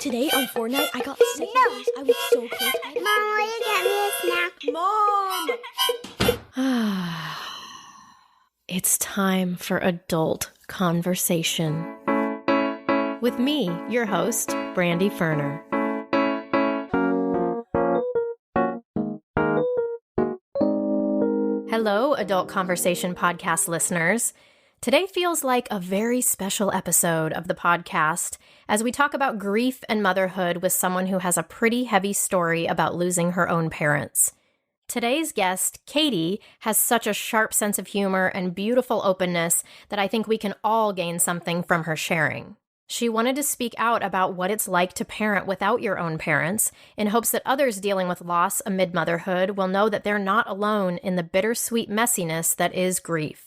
Today on Fortnite, I got second place. I was so close. Mom, will you get me a snack? Mom! It's time for adult conversation. With me, your host, Brandy Ferner. Hello, Adult Conversation podcast listeners. Today feels like a very special episode of the podcast as we talk about grief and motherhood with someone who has a pretty heavy story about losing her own parents. Today's guest, Caity, has such a sharp sense of humor and beautiful openness that I think we can all gain something from her sharing. She wanted to speak out about what it's like to parent without your own parents in hopes that others dealing with loss amid motherhood will know that they're not alone in the bittersweet messiness that is grief.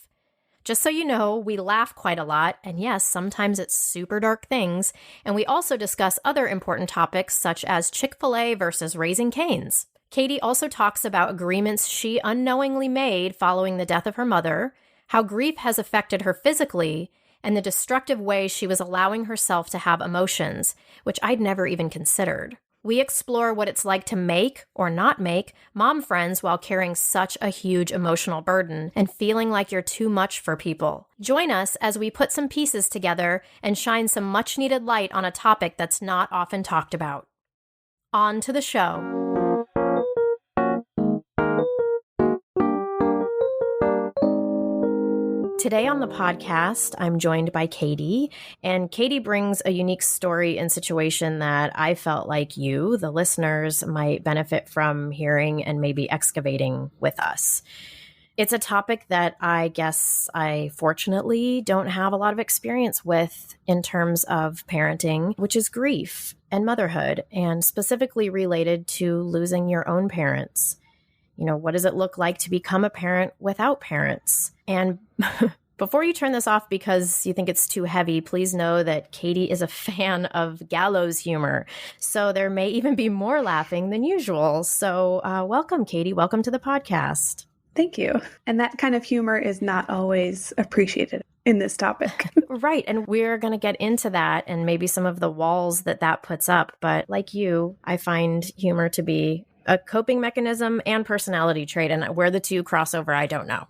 Just so you know, we laugh quite a lot, and yes, sometimes it's super dark things, and we also discuss other important topics such as Chick-fil-A versus raising canes. Caity also talks about agreements she unknowingly made following the death of her mother, how grief has affected her physically, and the destructive way she was allowing herself to have emotions, which I'd never even considered. We explore what it's like to make, or not make, mom friends while carrying such a huge emotional burden and feeling like you're too much for people. Join us as we put some pieces together and shine some much-needed light on a topic that's not often talked about. On to the show. Today on the podcast, I'm joined by Caity, and Caity brings a unique story and situation that I felt like you, the listeners, might benefit from hearing and maybe excavating with us. It's a topic that I guess I fortunately don't have a lot of experience with in terms of parenting, which is grief and motherhood, and specifically related to losing your own parents. You know, what does it look like to become a parent without parents? And before you turn this off because you think it's too heavy, please know that Caity is a fan of gallows humor. So there may even be more laughing than usual. So welcome, Caity. Welcome to the podcast. Thank you. And that kind of humor is not always appreciated in this topic. Right. And we're going to get into that and maybe some of the walls that puts up. But like you, I find humor to be a coping mechanism and personality trait. And where the two cross over, I don't know.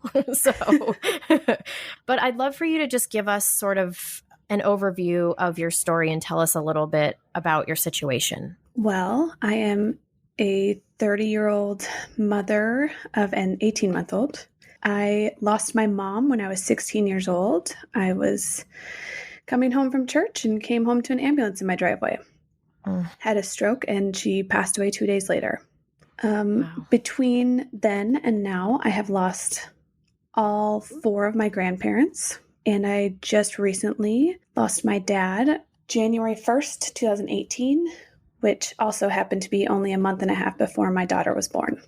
But I'd love for you to just give us sort of an overview of your story and tell us a little bit about your situation. Well, I am a 30-year-old mother of an 18-month-old. I lost my mom when I was 16 years old. I was coming home from church and came home to an ambulance in my driveway. Had a stroke, and she passed away 2 days later. Wow. Between then and now, I have lost all 4 of my grandparents, and I just recently lost my dad January 1st, 2018, which also happened to be only a month and a half before my daughter was born.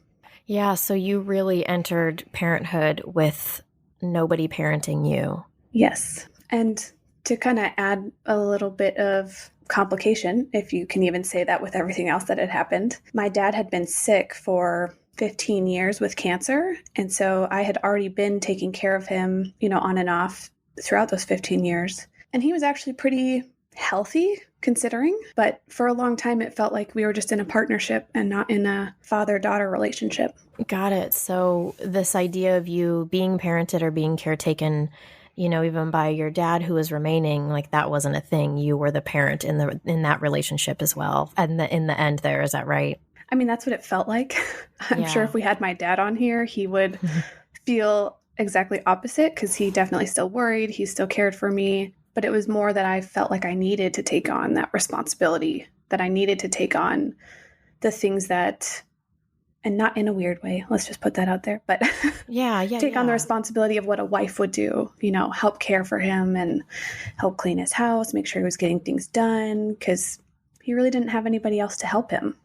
Yeah, so you really entered parenthood with nobody parenting you. Yes, and to kind of add a little bit of complication, if you can even say that with everything else that had happened. My dad had been sick for 15 years with cancer. And so I had already been taking care of him, on and off throughout those 15 years. And he was actually pretty healthy considering, but for a long time, it felt like we were just in a partnership and not in a father-daughter relationship. Got it. So this idea of you being parented or being caretaken, even by your dad who was remaining, like that wasn't a thing. You were the parent in that relationship as well. And in the end there, is that right? I mean, that's what it felt like. I'm sure if we had my dad on here, he would feel exactly opposite because he definitely still worried. He still cared for me. But it was more that I felt like I needed to take on that responsibility, that I needed to take on the things that, and not in a weird way, let's just put that out there, but take on the responsibility of what a wife would do, help care for him and help clean his house, make sure he was getting things done, because he really didn't have anybody else to help him.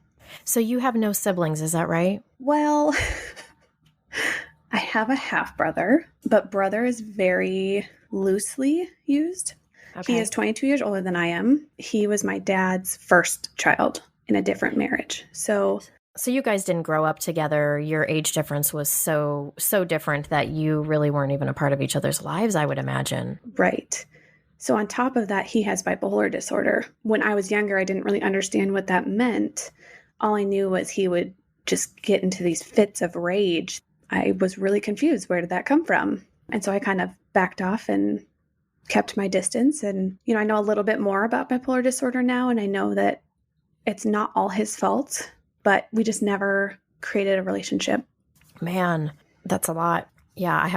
So you have no siblings, is that right? Well, I have a half brother, but brother is very loosely used. Okay. He is 22 years older than I am. He was my dad's first child in a different marriage. So you guys didn't grow up together. Your age difference was so different that you really weren't even a part of each other's lives, I would imagine. Right. So on top of that, he has bipolar disorder. When I was younger, I didn't really understand what that meant. All I knew was he would just get into these fits of rage. I was really confused. Where did that come from? And so I kind of backed off and kept my distance. And, I know a little bit more about bipolar disorder now, and I know that it's not all his fault, but we just never created a relationship. Man, that's a lot. Yeah, I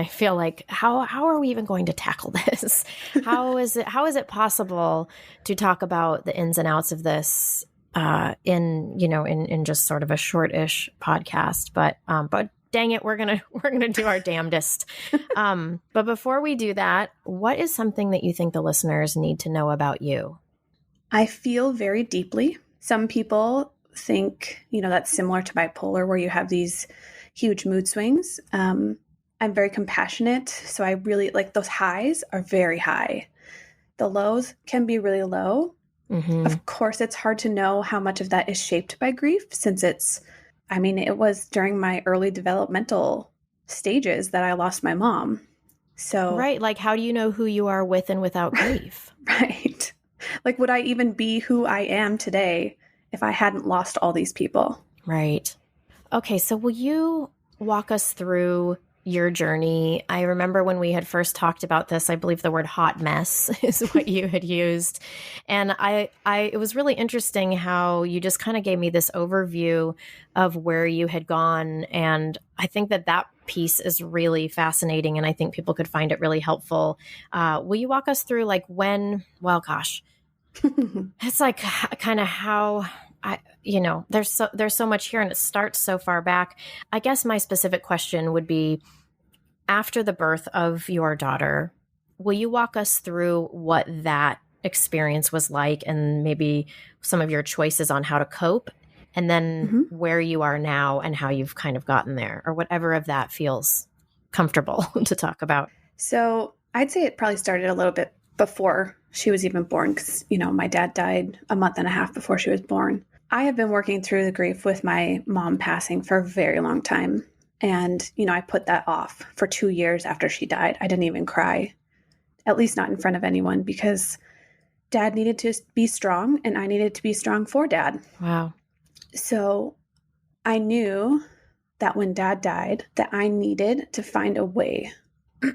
feel like how are we even going to tackle this? How is it possible to talk about the ins and outs of this in just sort of a short-ish podcast? But dang it, we're gonna do our damnedest. But before we do that, what is something that you think the listeners need to know about you? I feel very deeply. Some people think, that's similar to bipolar, where you have these huge mood swings. I'm very compassionate. So I really like those highs are very high. The lows can be really low. Mm-hmm. Of course, it's hard to know how much of that is shaped by grief, since it was during my early developmental stages that I lost my mom. So, right. Like, how do you know who you are with and without grief? Right. Like, would I even be who I am today if I hadn't lost all these people? Right. Okay. So will you walk us through your journey? I remember when we had first talked about this, I believe the word hot mess is what you had used. And it was really interesting how you just kind of gave me this overview of where you had gone. And I think that piece is really fascinating. And I think people could find it really helpful. Will you walk us through it's like kind of how there's so much here and it starts so far back. I guess my specific question would be, after the birth of your daughter, will you walk us through what that experience was like and maybe some of your choices on how to cope, and then where you are now and how you've kind of gotten there, or whatever of that feels comfortable to talk about? So I'd say it probably started a little bit before she was even born, because, my dad died a month and a half before she was born. I have been working through the grief with my mom passing for a very long time. And, I put that off for 2 years after she died. I didn't even cry, at least not in front of anyone, because dad needed to be strong and I needed to be strong for dad. Wow. So I knew that when dad died, that I needed to find a way.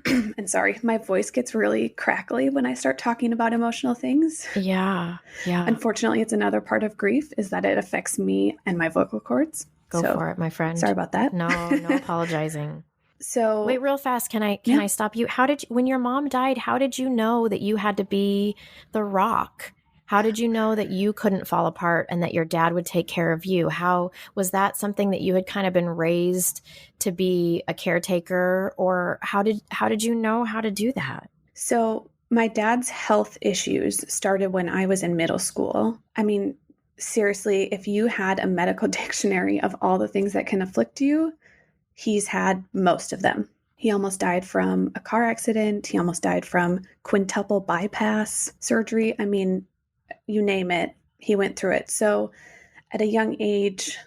And sorry, my voice gets really crackly when I start talking about emotional things. Yeah. Yeah. Unfortunately, it's another part of grief is that it affects me and my vocal cords. Go for it, my friend. Sorry about that. No apologizing. So wait, real fast. Can I stop you? When your mom died, how did you know that you had to be the rock? How did you know that you couldn't fall apart and that your dad would take care of you? How was that something that you had kind of been raised to be a caretaker, or how did you know how to do that? So my dad's health issues started when I was in middle school. I mean, seriously, if you had a medical dictionary of all the things that can afflict you, he's had most of them. He almost died from a car accident. He almost died from quintuple bypass surgery. I mean, you name it, he went through it. So at a young age,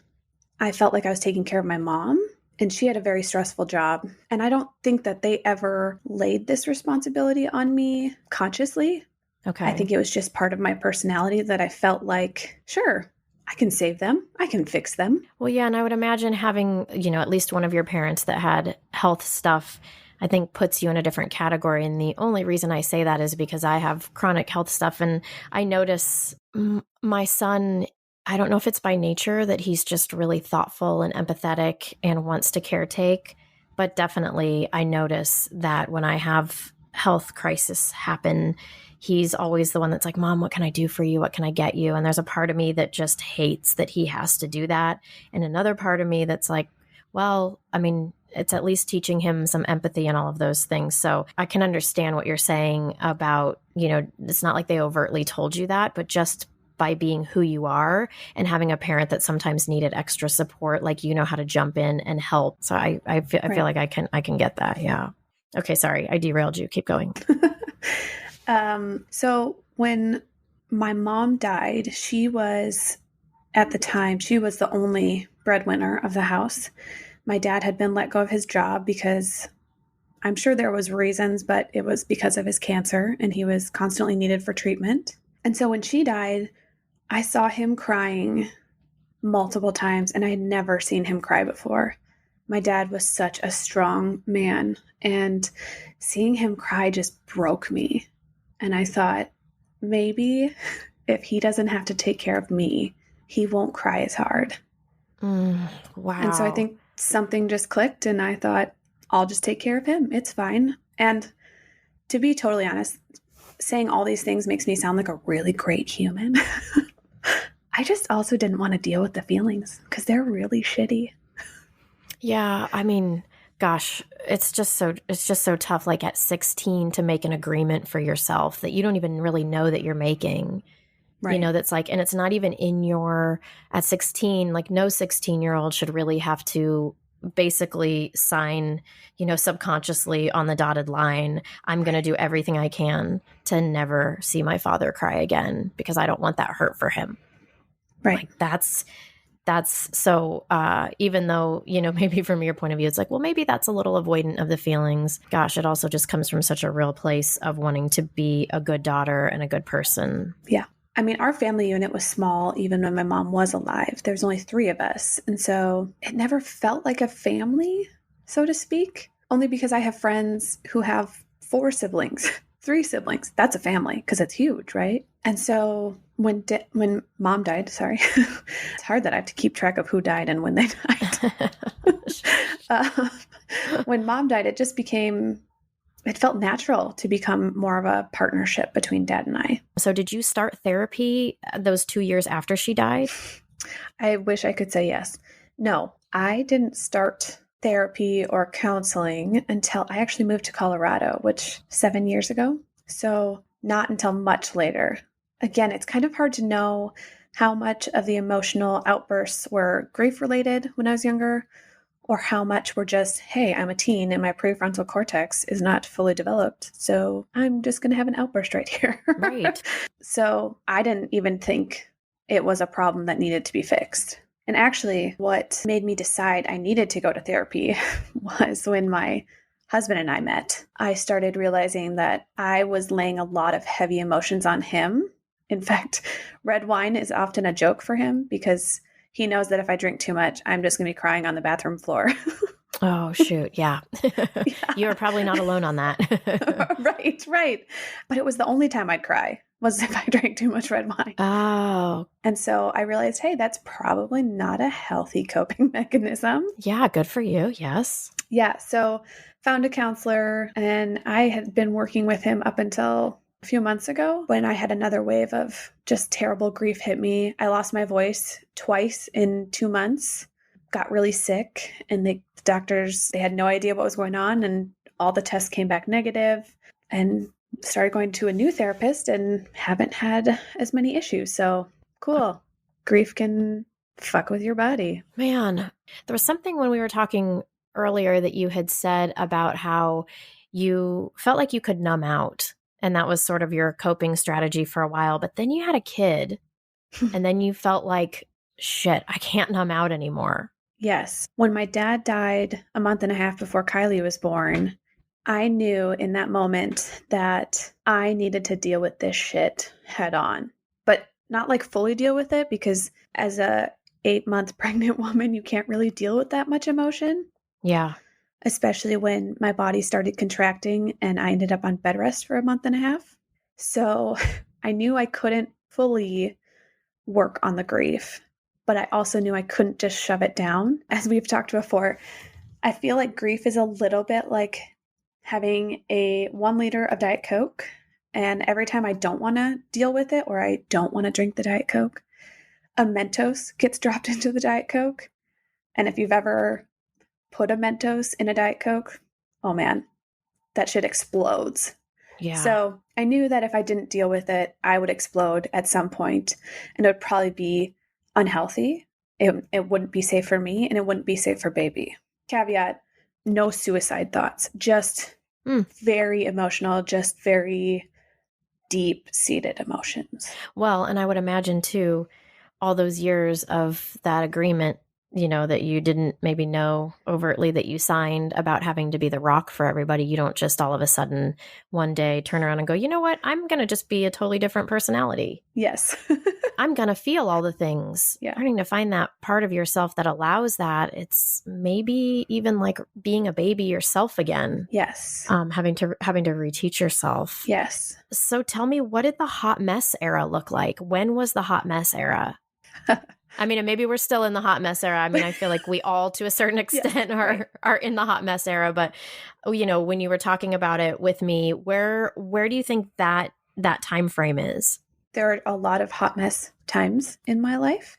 I felt like I was taking care of my mom, and she had a very stressful job. And I don't think that they ever laid this responsibility on me consciously. Okay. I think it was just part of my personality that I felt like, sure, I can save them. I can fix them. Well, yeah. And I would imagine having, at least one of your parents that had health stuff, I think puts you in a different category. And the only reason I say that is because I have chronic health stuff. And I notice my son, I don't know if it's by nature that he's just really thoughtful and empathetic and wants to caretake, but definitely I notice that when I have health crisis happen, he's always the one that's like, Mom, what can I do for you? What can I get you? And there's a part of me that just hates that he has to do that. And another part of me that's like, well, I mean, it's at least teaching him some empathy and all of those things. So I can understand what you're saying about, it's not like they overtly told you that, but just by being who you are and having a parent that sometimes needed extra support, like, how to jump in and help. So I feel like I can get that. Yeah. Okay. Sorry. I derailed you. Keep going. So when my mom died, at the time, she was the only breadwinner of the house. My dad had been let go of his job because, I'm sure there was reasons, but it was because of his cancer and he was constantly needed for treatment. And so when she died, I saw him crying multiple times and I had never seen him cry before. My dad was such a strong man and seeing him cry just broke me. And I thought, maybe if he doesn't have to take care of me, he won't cry as hard. Wow. And so I think something just clicked and I thought, I'll just take care of him. It's fine. And to be totally honest, saying all these things makes me sound like a really great human. I just also didn't want to deal with the feelings because they're really shitty. Yeah. I mean, gosh, it's just so tough. Like at 16 to make an agreement for yourself that you don't even really know that you're making. Right. You know, that's like, and it's not even in your, at 16, like no 16-year-old should really have to basically sign, you know, subconsciously on the dotted line, I'm going to do everything I can to never see my father cry again because I don't want that hurt for him. Right. Like that's so, even though, you know, maybe from your point of view, it's like, well, maybe that's a little avoidant of the feelings. Gosh, it also just comes from such a real place of wanting to be a good daughter and a good person. Yeah. I mean, our family unit was small even when my mom was alive. There's only 3 of us. And so it never felt like a family, so to speak, only because I have friends who have 4 siblings, 3 siblings. That's a family because it's huge, right? And so when mom died, sorry, it's hard that I have to keep track of who died and when they died. When mom died, it just became... it felt natural to become more of a partnership between dad and I. So did you start therapy those 2 years after she died? I wish I could say yes. No, I didn't start therapy or counseling until I actually moved to Colorado, which 7 years ago. So not until much later. Again, it's kind of hard to know how much of the emotional outbursts were grief related when I was younger, or how much were just, hey, I'm a teen and my prefrontal cortex is not fully developed, so I'm just going to have an outburst right here. Right. So I didn't even think it was a problem that needed to be fixed. And actually, what made me decide I needed to go to therapy was when my husband and I met. I started realizing that I was laying a lot of heavy emotions on him. In fact, red wine is often a joke for him because he knows that if I drink too much, I'm just going to be crying on the bathroom floor. Oh, shoot. Yeah. You are probably not alone on that. Right. But it was the only time I'd cry was if I drank too much red wine. Oh. And so I realized, hey, that's probably not a healthy coping mechanism. Yeah, good for you. Yes. Yeah. So found a counselor and I had been working with him up until a few months ago when I had another wave of just terrible grief hit me. I lost my voice twice in 2 months, got really sick, and the doctors, they had no idea what was going on, and all the tests came back negative, and started going to a new therapist and haven't had as many issues. So cool. Grief can fuck with your body. Man, there was something when we were talking earlier that you had said about how you felt like you could numb out. And that was sort of your coping strategy for a while. But then you had a kid and then you felt like, shit, I can't numb out anymore. Yes. When my dad died a month and a half before Kylie was born, I knew in that moment that I needed to deal with this shit head on, but not like fully deal with it, because as a 8-month pregnant woman, you can't really deal with that much emotion. Yeah. Especially when my body started contracting and I ended up on bed rest for a month and a half. So I knew I couldn't fully work on the grief, but I also knew I couldn't just shove it down. As we've talked before, I feel like grief is a little bit like having a 1 liter of Diet Coke. And every time I don't want to deal with it or I don't want to drink the Diet Coke, a Mentos gets dropped into the Diet Coke. And if you've ever put a Mentos in a Diet Coke, oh man, that shit explodes. Yeah. So I knew that if I didn't deal with it, I would explode at some point, and it would probably be unhealthy. It wouldn't be safe for me, and it wouldn't be safe for baby. Caveat, no suicide thoughts, just very emotional, just very deep-seated emotions. Well, and I would imagine too, all those years of that agreement that you didn't maybe know overtly that you signed about having to be the rock for everybody. You don't just all of a sudden one day turn around and go, you know what? I'm going to just be a totally different personality. Yes. I'm going to feel all the things. Yeah. Learning to find that part of yourself that allows that. It's maybe even like being a baby yourself again. Yes. Having to reteach yourself. Yes. So tell me, what did the hot mess era look like? When was the hot mess era? I mean, and maybe we're still in the hot mess era. I mean, I feel like we all, to a certain extent, are in the hot mess era. But, when you were talking about it with me, where do you think that time frame is? There are a lot of hot mess times in my life,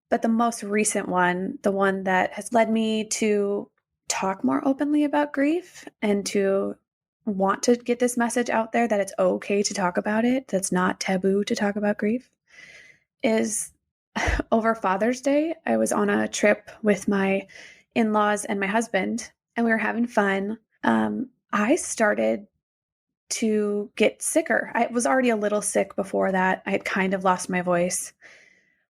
but the most recent one, the one that has led me to talk more openly about grief and to want to get this message out there that it's okay to talk about it, that's not taboo to talk about grief, is over Father's Day. I was on a trip with my in-laws and my husband, and we were having fun. I started to get sicker. I was already a little sick before that. I had kind of lost my voice,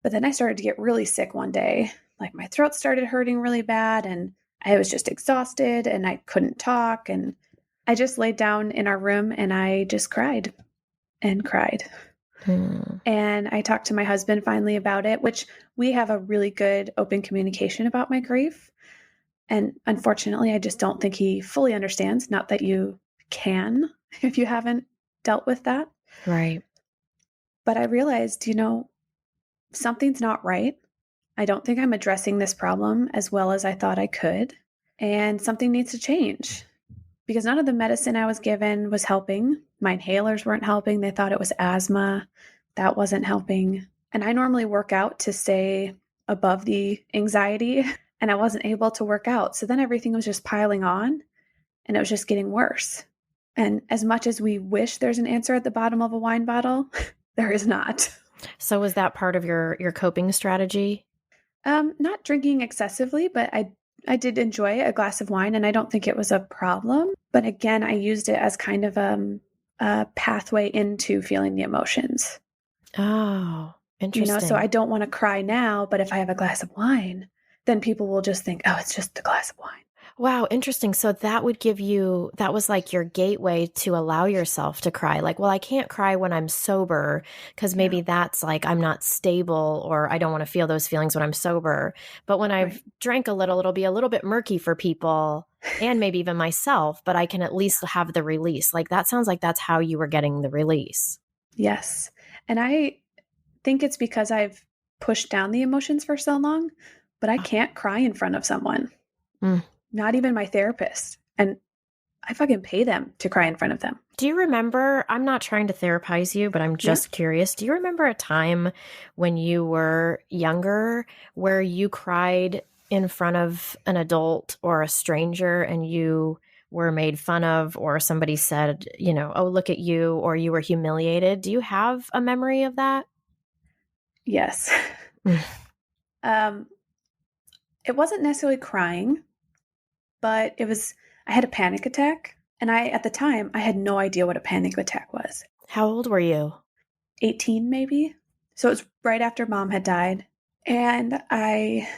but then I started to get really sick one day. Like my throat started hurting really bad, and I was just exhausted and I couldn't talk. And I just laid down in our room and I just cried and cried. And I talked to my husband finally about it, which we have a really good open communication about my grief. And unfortunately, I just don't think he fully understands. Not that you can if you haven't dealt with that. Right. But I realized, something's not right. I don't think I'm addressing this problem as well as I thought I could. And something needs to change because none of the medicine I was given was helping. My inhalers weren't helping. They thought it was asthma. That wasn't helping. And I normally work out to stay above the anxiety, and I wasn't able to work out. So then everything was just piling on, and it was just getting worse. And as much as we wish there's an answer at the bottom of a wine bottle, there is not. So was that part of your coping strategy? Not drinking excessively, but I did enjoy a glass of wine, and I don't think it was a problem. But again, I used it as kind of a pathway into feeling the emotions. Oh, interesting. So I don't want to cry now, but if I have a glass of wine, then people will just think, oh, it's just a glass of wine. Wow, interesting. So that was like your gateway to allow yourself to cry. Like, well, I can't cry when I'm sober because maybe that's like I'm not stable or I don't want to feel those feelings when I'm sober. But when I've drank a little, it'll be a little bit murky for people and maybe even myself, but I can at least have the release. Like that sounds like that's how you were getting the release. Yes. And I think it's because I've pushed down the emotions for so long, but I can't cry in front of someone. Not even my therapist. And I fucking pay them to cry in front of them. Do you remember, I'm not trying to therapize you, but I'm just curious. Do you remember a time when you were younger where you cried in front of an adult or a stranger and you were made fun of or somebody said, oh, look at you, or you were humiliated? Do you have a memory of that? Yes. It wasn't necessarily crying, but I had a panic attack. And at the time, I had no idea what a panic attack was. How old were you? 18, maybe. So it was right after mom had died. And I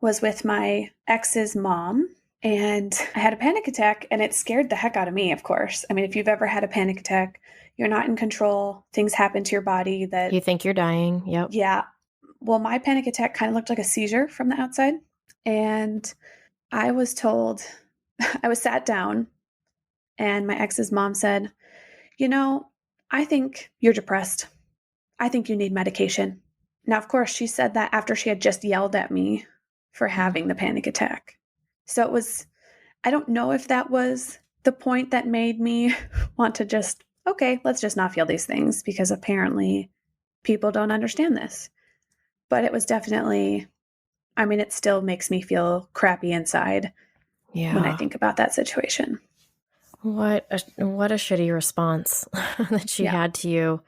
was with my ex's mom, and I had a panic attack, and it scared the heck out of me, of course. I mean, if you've ever had a panic attack, you're not in control. Things happen to your body that... You think you're dying. Yep. Yeah. Well, my panic attack kind of looked like a seizure from the outside. And I was told, I was sat down, and my ex's mom said, I think you're depressed. I think you need medication. Now, of course, she said that after she had just yelled at me for having the panic attack. So I don't know if that was the point that made me want to just, okay, let's just not feel these things because apparently people don't understand this. But it was definitely, it still makes me feel crappy inside when I think about that situation. What a shitty response that she had to you,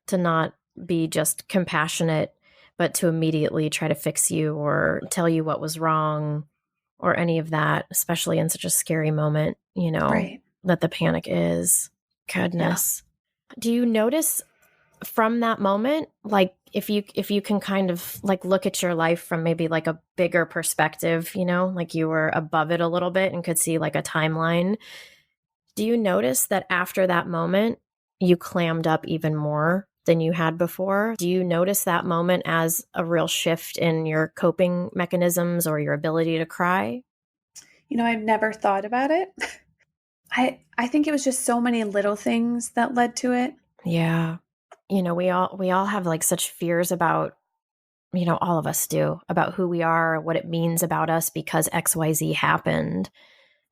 to not be just compassionate, but to immediately try to fix you or tell you what was wrong or any of that, especially in such a scary moment, that the panic is. Goodness. Yeah. Do you notice from that moment, like if you can kind of like look at your life from maybe like a bigger perspective, like you were above it a little bit and could see like a timeline, do you notice that after that moment, you clammed up even more than you had before? Do you notice that moment as a real shift in your coping mechanisms or your ability to cry? I've never thought about it. I think it was just so many little things that led to it. Yeah. We all have like such fears about, all of us do, about who we are, what it means about us because XYZ happened.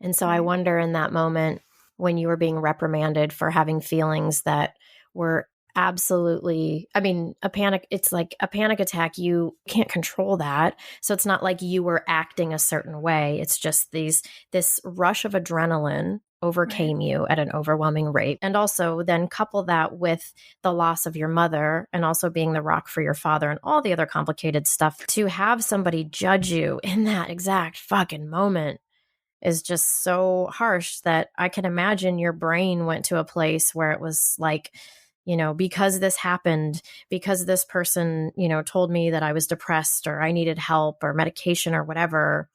And so I Right. wonder in that moment when you were being reprimanded for having feelings that were absolutely, I mean, it's like a panic attack. You can't control that. So it's not like you were acting a certain way. It's just this rush of adrenaline Right. overcame you at an overwhelming rate. And also then couple that with the loss of your mother and also being the rock for your father and all the other complicated stuff, to have somebody judge you in that exact fucking moment is just so harsh that I can imagine your brain went to a place where it was like, because this happened, because this person, told me that I was depressed or I needed help or medication or whatever,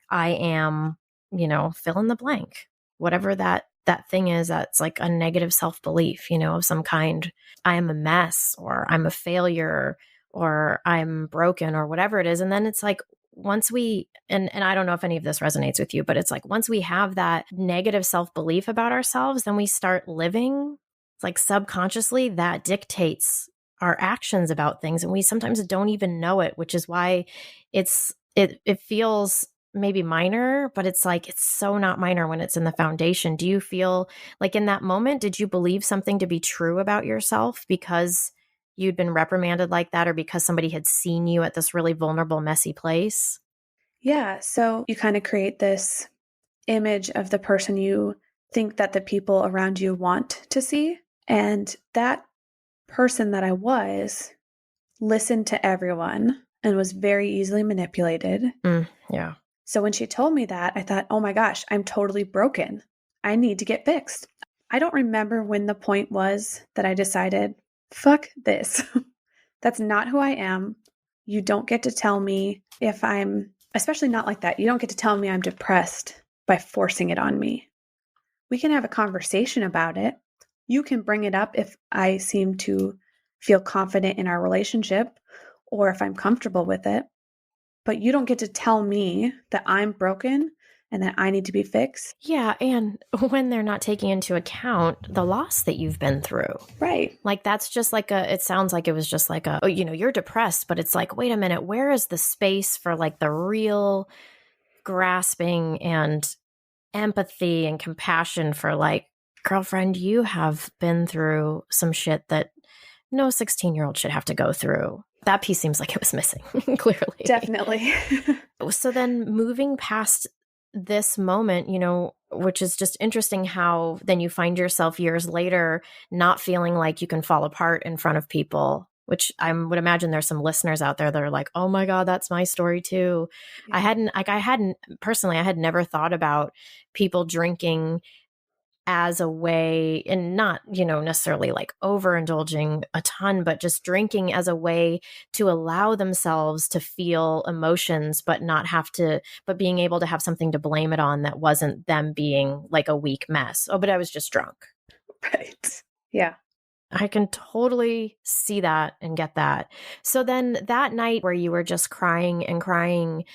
I am, fill in the blank, whatever that thing is, that's like a negative self-belief, of some kind. I am a mess or I'm a failure or I'm broken or whatever it is. And then it's like, once we, and I don't know if any of this resonates with you, but it's like once we have that negative self-belief about ourselves, then we start living like subconsciously that dictates our actions about things. And we sometimes don't even know it, which is why it feels maybe minor, but it's like, it's so not minor when it's in the foundation. Do you feel like in that moment, did you believe something to be true about yourself because you'd been reprimanded like that or because somebody had seen you at this really vulnerable, messy place? Yeah. So you kind of create this image of the person you think that the people around you want to see. And that person that I was listened to everyone and was very easily manipulated. Yeah. So when she told me that, I thought, oh my gosh, I'm totally broken. I need to get fixed. I don't remember when the point was that I decided, fuck this. That's not who I am. You don't get to tell me if I'm, especially not like that. You don't get to tell me I'm depressed by forcing it on me. We can have a conversation about it. You can bring it up if I seem to feel confident in our relationship or if I'm comfortable with it. But you don't get to tell me that I'm broken and that I need to be fixed. Yeah. And when they're not taking into account the loss that you've been through. Right. Like that's just like it sounds like it was just like oh, you're depressed, but it's like, wait a minute, where is the space for like the real grasping and empathy and compassion for like, girlfriend, you have been through some shit that no 16-year-old should have to go through. That piece seems like it was missing, clearly. Definitely. So then moving past this moment, which is just interesting how then you find yourself years later not feeling like you can fall apart in front of people, which I would imagine there's some listeners out there that are like, oh my God, that's my story too. Yeah. I hadn't personally, I had never thought about people drinking as a way, and not, necessarily like overindulging a ton, but just drinking as a way to allow themselves to feel emotions, but but being able to have something to blame it on that wasn't them being like a weak mess. Oh, but I was just drunk. Right. Yeah. I can totally see that and get that. So then that night where you were just crying and crying,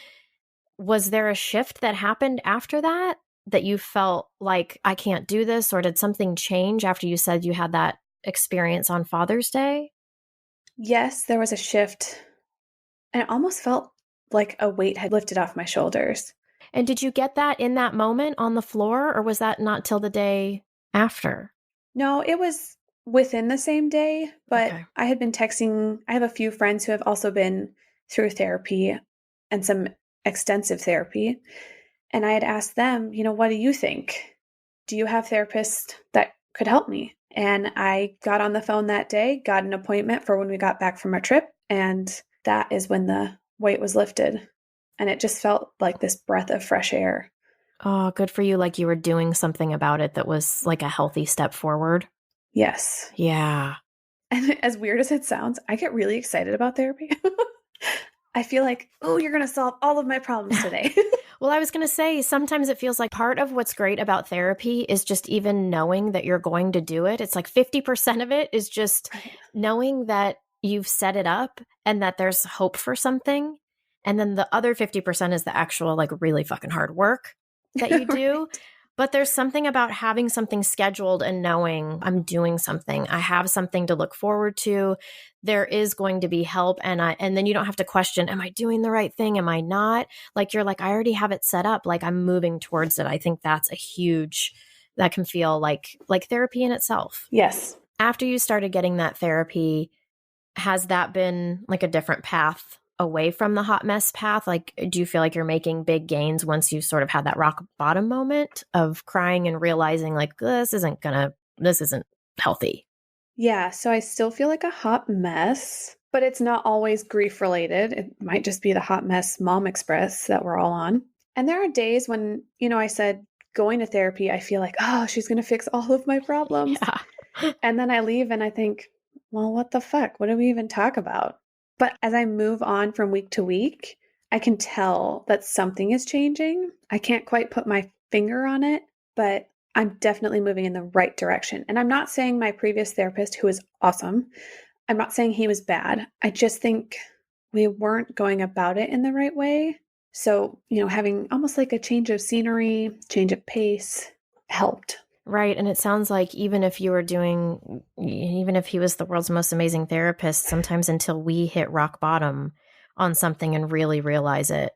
was there a shift that happened after that? That you felt like, I can't do this? Or did something change after you said you had that experience on Father's Day? Yes, there was a shift. And it almost felt like a weight had lifted off my shoulders. And did you get that in that moment on the floor, or was that not till the day after? No, it was within the same day, but Okay. I had been texting. I have a few friends who have also been through therapy and some extensive therapy. And I had asked them, what do you think? Do you have therapists that could help me? And I got on the phone that day, got an appointment for when we got back from our trip. And that is when the weight was lifted. And it just felt like this breath of fresh air. Oh, good for you. Like you were doing something about it that was like a healthy step forward. Yes. Yeah. And as weird as it sounds, I get really excited about therapy. I feel like, oh, you're going to solve all of my problems today. Well, I was going to say, sometimes it feels like part of what's great about therapy is just even knowing that you're going to do it. It's like 50% of it is just Right. knowing that you've set it up and that there's hope for something. And then the other 50% is the actual, like, really fucking hard work that you do. Right. But there's something about having something scheduled and knowing I'm doing something. I have something to look forward to. There is going to be help. And then you don't have to question, am I doing the right thing? Am I not? Like, you're like, I already have it set up. Like, I'm moving towards it. I think that's a huge, that can feel like therapy in itself. Yes. After you started getting that therapy, has that been like a different path away from the hot mess path? Like, do you feel like you're making big gains once you sort of had that rock bottom moment of crying and realizing like, this isn't healthy? Yeah. So I still feel like a hot mess, but it's not always grief related. It might just be the hot mess mom express that we're all on. And there are days when, I said going to therapy, I feel like, oh, she's going to fix all of my problems. Yeah. And then I leave and I think, well, what the fuck? What do we even talk about? But as I move on from week to week, I can tell that something is changing. I can't quite put my finger on it, but I'm definitely moving in the right direction. And I'm not saying my previous therapist, who was awesome, I'm not saying he was bad. I just think we weren't going about it in the right way. So, having almost like a change of scenery, change of pace helped. Right. And it sounds like even if he was the world's most amazing therapist, sometimes until we hit rock bottom on something and really realize it,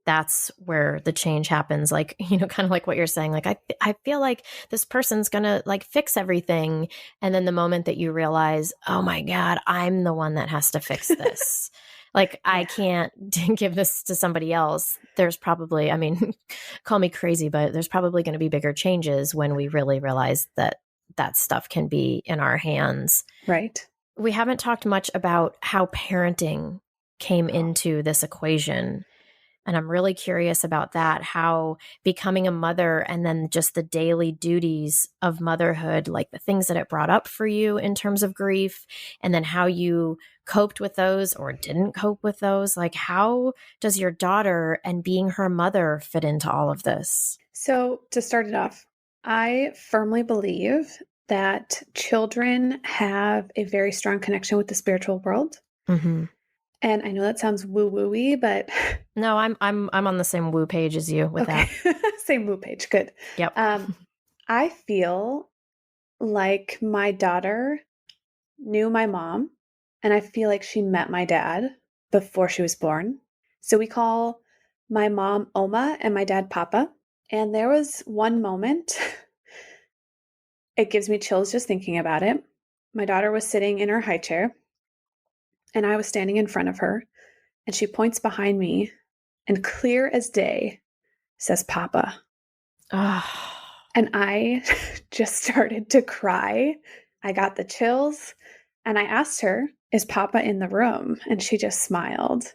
that's where the change happens. Like, kind of like what you're saying, like, I feel like this person's going to like fix everything. And then the moment that you realize, oh my God, I'm the one that has to fix this. Like, I can't give this to somebody else. There's probably, call me crazy, but there's probably going to be bigger changes when we really realize that that stuff can be in our hands. Right. We haven't talked much about how parenting came into this equation. And I'm really curious about that, how becoming a mother and then just the daily duties of motherhood, like the things that it brought up for you in terms of grief, and then how you coped with those or didn't cope with those. Like, how does your daughter and being her mother fit into all of this? So to start it off, I firmly believe that children have a very strong connection with the spiritual world. Mm-hmm. And I know that sounds woo-woo-y, but no, I'm on the same woo page as you with that. Same woo page. Good. Yep. I feel like my daughter knew my mom, and I feel like she met my dad before she was born. So we call my mom Oma and my dad Papa. And there was one moment, it gives me chills just thinking about it. My daughter was sitting in her high chair, and I was standing in front of her, and she points behind me and clear as day says, Papa. And I just started to cry. I got the chills, and I asked her, is Papa in the room? And she just smiled.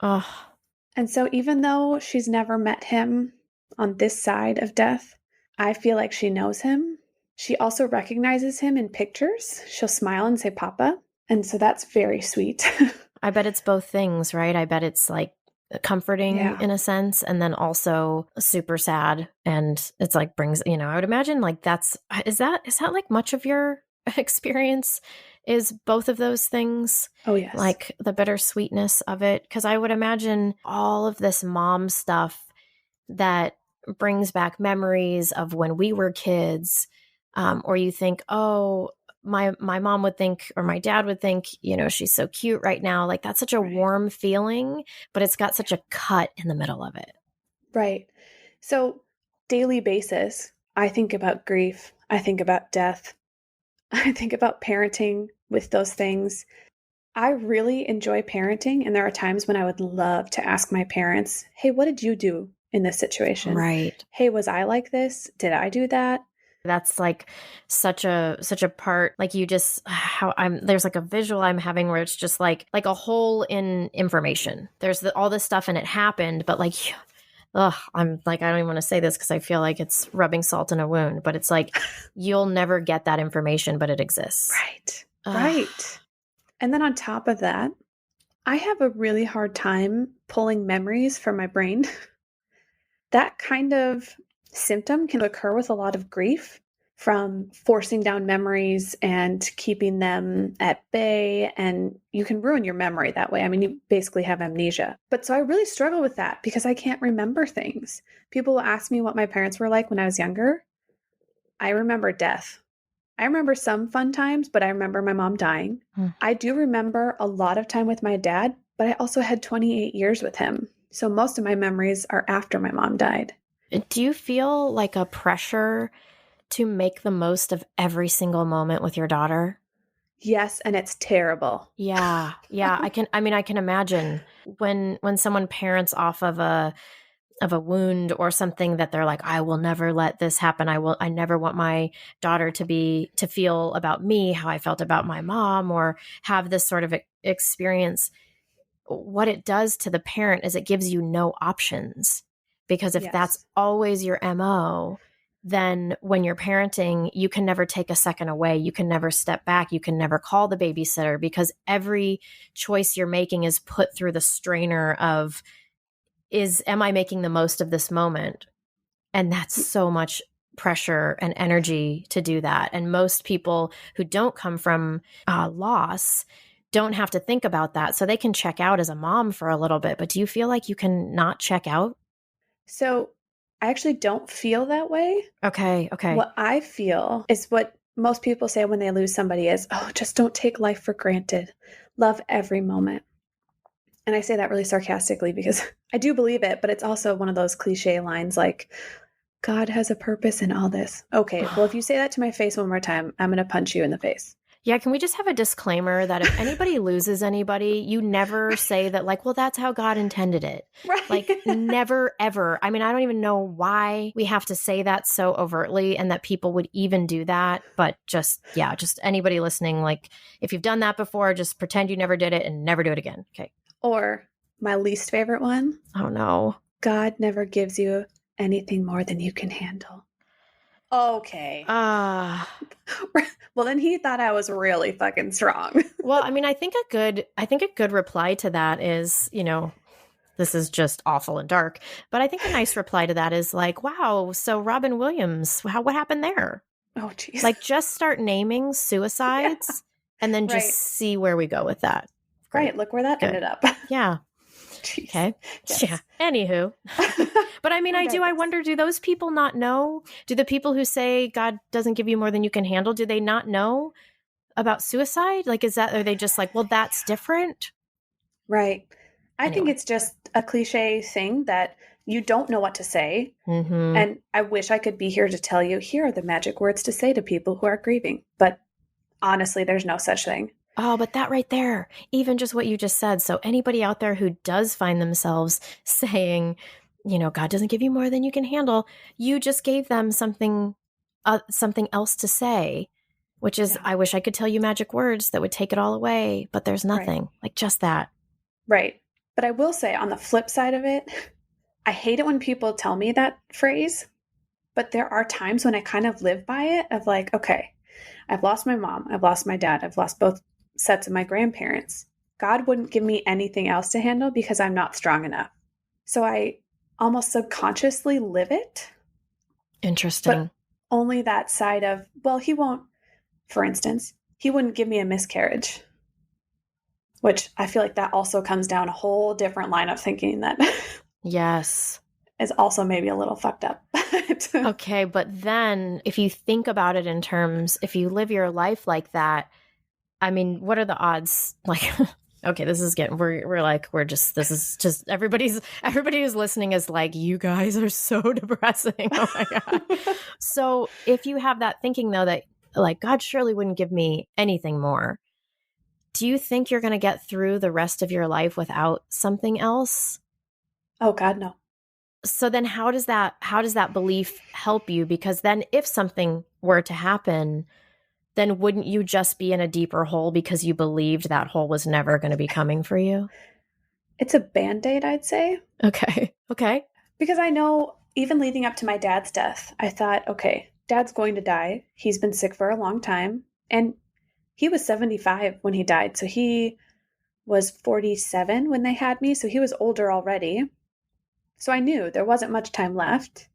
And so even though she's never met him on this side of death, I feel like she knows him. She also recognizes him in pictures. She'll smile and say, Papa. And so that's very sweet. I bet it's both things, right? I bet it's like comforting in a sense, and then also super sad. And it's like brings, I would imagine like is that like much of your experience is both of those things? Oh, yes. Like the bittersweetness of it. Because I would imagine all of this mom stuff that brings back memories of when we were kids, or you think, oh, my mom would think, or my dad would think, she's so cute right now. Like, that's such a warm feeling, but it's got such a cut in the middle of it. Right. So daily basis, I think about grief. I think about death. I think about parenting with those things. I really enjoy parenting. And there are times when I would love to ask my parents, hey, what did you do in this situation? Right. Hey, was I like this? Did I do that? That's like such a part, like you just, there's like a visual I'm having where it's just like a hole in information. There's all this stuff and it happened, but like, I'm like, I don't even want to say this because I feel like it's rubbing salt in a wound, but it's like, you'll never get that information, but it exists. Right. Right. And then on top of that, I have a really hard time pulling memories from my brain. That kind of symptom can occur with a lot of grief from forcing down memories and keeping them at bay. And you can ruin your memory that way. I mean, you basically have amnesia. But so I really struggle with that because I can't remember things. People will ask me what my parents were like when I was younger. I remember death. I remember some fun times, but I remember my mom dying. Hmm. I do remember a lot of time with my dad, but I also had 28 years with him. So most of my memories are after my mom died. Do you feel like a pressure to make the most of every single moment with your daughter? Yes, and it's terrible. Yeah. Yeah. I can imagine when someone parents off of a wound or something that they're like, I will never let this happen. I never want my daughter to feel about me how I felt about my mom, or have this sort of experience. What it does to the parent is it gives you no options, because if that's Yes. always your MO, then when you're parenting, you can never take a second away. You can never step back. You can never call the babysitter, because every choice you're making is put through the strainer of, am I making the most of this moment? And that's so much pressure and energy to do that. And most people who don't come from loss don't have to think about that. So they can check out as a mom for a little bit. But do you feel like you can not check out? So I actually don't feel that way. Okay. Okay. What I feel is what most people say when they lose somebody is, oh, just don't take life for granted. Love every moment. And I say that really sarcastically because I do believe it, but it's also one of those cliche lines like, God has a purpose in all this. Okay, well, if you say that to my face one more time, I'm going to punch you in the face. Yeah, can we just have a disclaimer that if anybody loses anybody, you never say that, like, well, that's how God intended it. Right. Like, never, ever. I mean, I don't even know why we have to say that so overtly and that people would even do that. But just anybody listening, like, if you've done that before, just pretend you never did it and never do it again. Okay. Or my least favorite one, Oh, no. God never gives you anything more than you can handle. Okay. Well, then he thought I was really fucking strong. Well, I mean, I think a good reply to that is, this is just awful and dark. But I think a nice reply to that is like, wow, so Robin Williams, what happened there? Oh, jeez. Like, just start naming suicides and then just Right. see where we go with that. Great. Right. Look where that Good. ended up. Yeah. Jeez. Okay. Yes. Yeah. Anywho. But I mean, I wonder, do those people not know? Do the people who say God doesn't give you more than you can handle, do they not know about suicide? Like, are they just like, well, that's different? Right. I think Anyway. it's just a cliche thing that you don't know what to say. Mm-hmm. And I wish I could be here to tell you, here are the magic words to say to people who are grieving. But honestly, there's no such thing. Oh, but that right there, even just what you just said. So anybody out there who does find themselves saying, God doesn't give you more than you can handle, you just gave them something else to say, which is, Yeah. I wish I could tell you magic words that would take it all away, but there's nothing. Right. Like, just that. Right. But I will say, on the flip side of it, I hate it when people tell me that phrase, but there are times when I kind of live by it of like, okay, I've lost my mom, I've lost my dad, I've lost both sets of my grandparents. God wouldn't give me anything else to handle because I'm not strong enough. So I almost subconsciously live it. Interesting. But only that side of, well, he won't, for instance, he wouldn't give me a miscarriage, which I feel like that also comes down a whole different line of thinking that Yes. is also maybe a little fucked up. Okay, but then if you think about it in terms, if you live your life like that, I mean, what are the odds? Like, okay, this is getting, this is just, everybody who's listening is like, you guys are so depressing. Oh my God. So if you have that thinking though, that like, God surely wouldn't give me anything more, do you think you're going to get through the rest of your life without something else? Oh God, no. So then how does that belief help you? Because then if something were to happen, then wouldn't you just be in a deeper hole because you believed that hole was never going to be coming for you? It's a Band-Aid, I'd say. Okay. Okay. Because I know even leading up to my dad's death, I thought, okay, dad's going to die. He's been sick for a long time. And he was 75 when he died. So he was 47 when they had me. So he was older already. So I knew there wasn't much time left.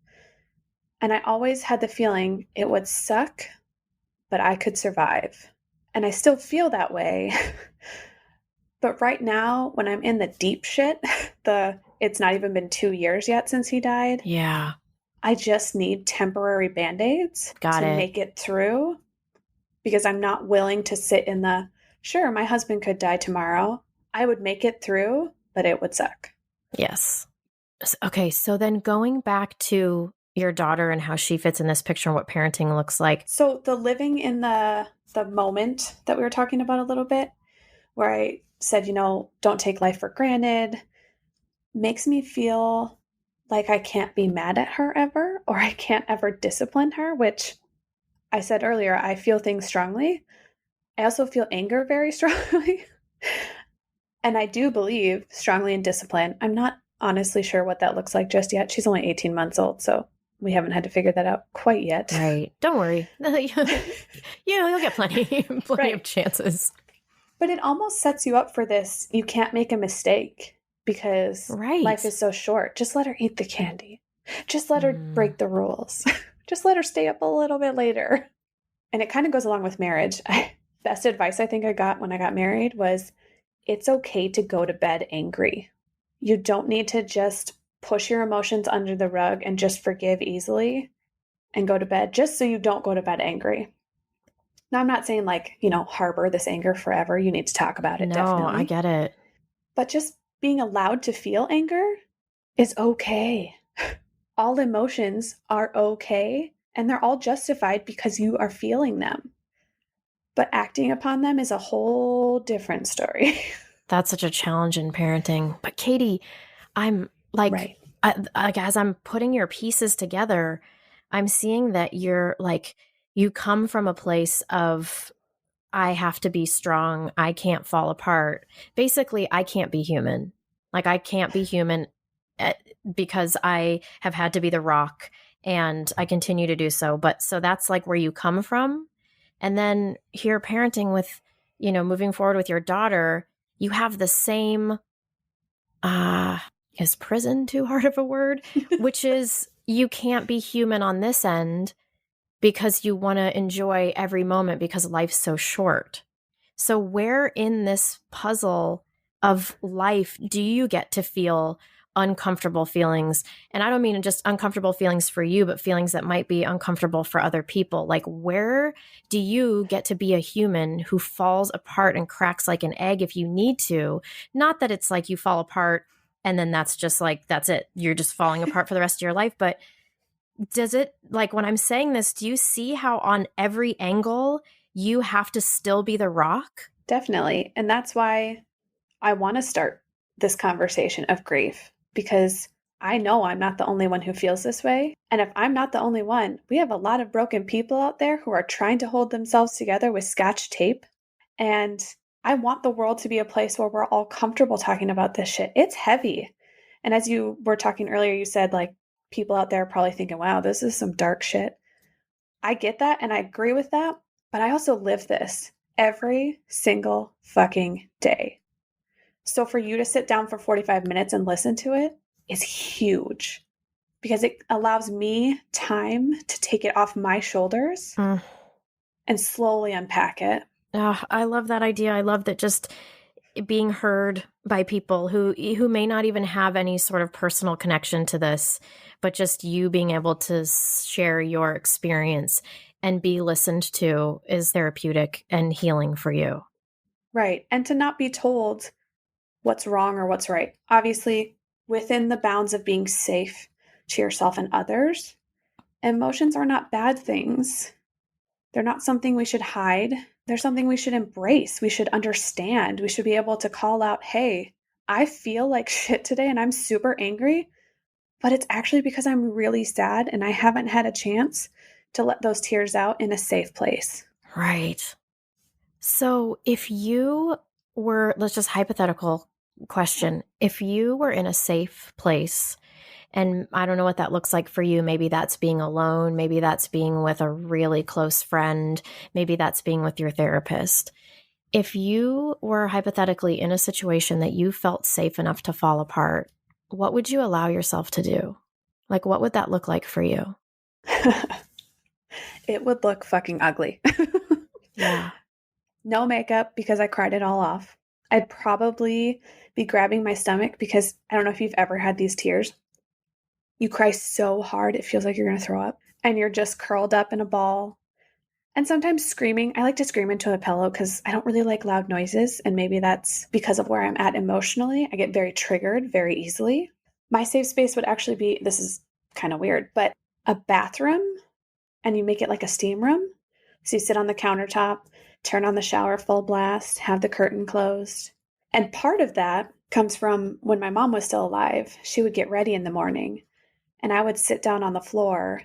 And I always had the feeling it would suck, but I could survive. And I still feel that way. But right now, when I'm in the deep shit, it's not even been 2 years yet since he died. Yeah. I just need temporary band-aids to make it through, because I'm not willing to sit in sure, my husband could die tomorrow. I would make it through, but it would suck. Yes. Okay. So then going back to your daughter and how she fits in this picture and what parenting looks like. So the living in the moment that we were talking about a little bit, where I said, don't take life for granted, makes me feel like I can't be mad at her ever, or I can't ever discipline her, which I said earlier, I feel things strongly. I also feel anger very strongly. And I do believe strongly in discipline. I'm not honestly sure what that looks like just yet. She's only 18 months old, so we haven't had to figure that out quite yet. Right. Don't worry. You'll get plenty Right. of chances. But it almost sets you up for this. You can't make a mistake because life is so short. Just let her eat the candy. Just let her break the rules. Just let her stay up a little bit later. And it kind of goes along with marriage. Best advice I think I got when I got married was, it's okay to go to bed angry. You don't need to just push your emotions under the rug and just forgive easily and go to bed just so you don't go to bed angry. Now, I'm not saying harbor this anger forever. You need to talk about it, definitely. No, I get it. But just being allowed to feel anger is okay. All emotions are okay, and they're all justified because you are feeling them. But acting upon them is a whole different story. That's such a challenge in parenting. But Caity, I'm like, as I'm putting your pieces together, I'm seeing that you come from a place of, I have to be strong. I can't fall apart. Basically, I can't be human. Like, I can't be human because I have had to be the rock, and I continue to do so. But so that's like where you come from. And then here parenting with, moving forward with your daughter, you have the same, is prison too hard of a word? Which is, you can't be human on this end because you want to enjoy every moment because life's so short. So where in this puzzle of life do you get to feel uncomfortable feelings? And I don't mean just uncomfortable feelings for you, but feelings that might be uncomfortable for other people. Like, where do you get to be a human who falls apart and cracks like an egg if you need to? Not that it's like you fall apart and then that's just like, that's it. You're just falling apart for the rest of your life. But does it, like, when I'm saying this, do you see how on every angle you have to still be the rock? Definitely. And that's why I want to start this conversation of grief, because I know I'm not the only one who feels this way. And if I'm not the only one, we have a lot of broken people out there who are trying to hold themselves together with Scotch tape. And I want the world to be a place where we're all comfortable talking about this shit. It's heavy. And as you were talking earlier, you said like people out there are probably thinking, wow, this is some dark shit. I get that and I agree with that. But I also live this every single fucking day. So for you to sit down for 45 minutes and listen to it is huge, because it allows me time to take it off my shoulders and slowly unpack it. I love that idea. I love that, just being heard by people who may not even have any sort of personal connection to this, but just you being able to share your experience and be listened to is therapeutic and healing for you. Right. And to not be told what's wrong or what's right. Obviously, within the bounds of being safe to yourself and others, emotions are not bad things. They're not something we should hide. They're something we should embrace. We should understand. We should be able to call out, hey, I feel like shit today and I'm super angry, but it's actually because I'm really sad and I haven't had a chance to let those tears out in a safe place. Right. So if you were, let's just hypothetical question, if you were in a safe place And I don't know what that looks like for you. Maybe that's being alone. Maybe that's being with a really close friend. Maybe that's being with your therapist. If you were hypothetically in a situation that you felt safe enough to fall apart, what would you allow yourself to do? Like, what would that look like for you? It would look fucking ugly. Yeah. No makeup because I cried it all off. I'd probably be grabbing my stomach because I don't know if you've ever had these tears. You cry so hard, it feels like you're going to throw up, and you're just curled up in a ball. And sometimes screaming. I like to scream into a pillow because I don't really like loud noises. And maybe that's because of where I'm at emotionally. I get very triggered very easily. My safe space would actually be, this is kind of weird, but a bathroom, and you make it like a steam room. So you sit on the countertop, turn on the shower full blast, have the curtain closed. And part of that comes from when my mom was still alive. She would get ready in the morning, and I would sit down on the floor,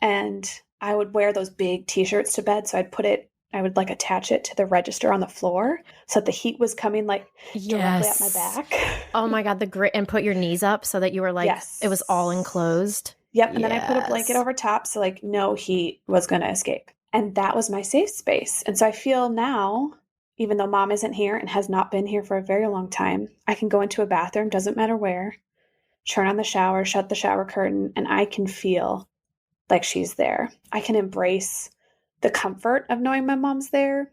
and I would wear those big t-shirts to bed. So I would like attach it to the register on the floor so that the heat was coming like directly at my back. Oh my God, the grit, and put your knees up so that you were like, Yes. It was all enclosed. Yep. And then I put a blanket over top so like no heat was going to escape. And that was my safe space. And so I feel now, even though mom isn't here and has not been here for a very long time, I can go into a bathroom, doesn't matter where, turn on the shower, shut the shower curtain, and I can feel like she's there. I can embrace the comfort of knowing my mom's there.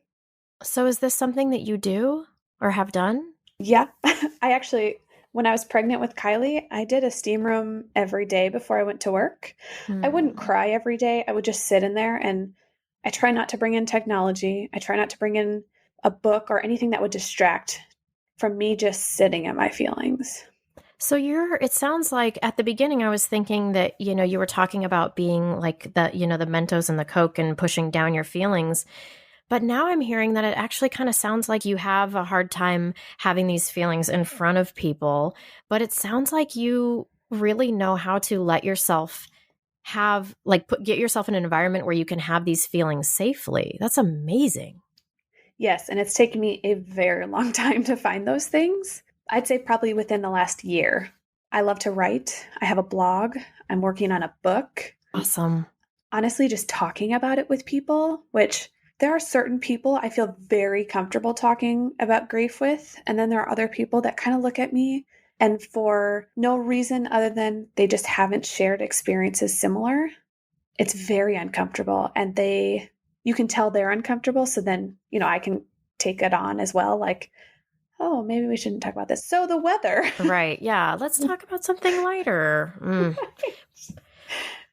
So is this something that you do or have done? Yeah. I actually, when I was pregnant with Kylie, I did a steam room every day before I went to work. I wouldn't cry every day. I would just sit in there, and I try not to bring in technology. I try not to bring in a book or anything that would distract from me just sitting in my feelings. So it sounds like at the beginning I was thinking that, you were talking about being like the Mentos and the Coke and pushing down your feelings. But now I'm hearing that it actually kind of sounds like you have a hard time having these feelings in front of people. But it sounds like you really know how to let yourself get yourself in an environment where you can have these feelings safely. That's amazing. Yes. And it's taken me a very long time to find those things. I'd say probably within the last year. I love to write. I have a blog. I'm working on a book. Awesome. Honestly, just talking about it with people, which there are certain people I feel very comfortable talking about grief with. And then there are other people that kind of look at me and for no reason other than they just haven't shared experiences similar. It's very uncomfortable. And you can tell they're uncomfortable. So then, I can take it on as well. Like, oh, maybe we shouldn't talk about this. So the weather. Right. Yeah. Let's talk about something lighter. Right.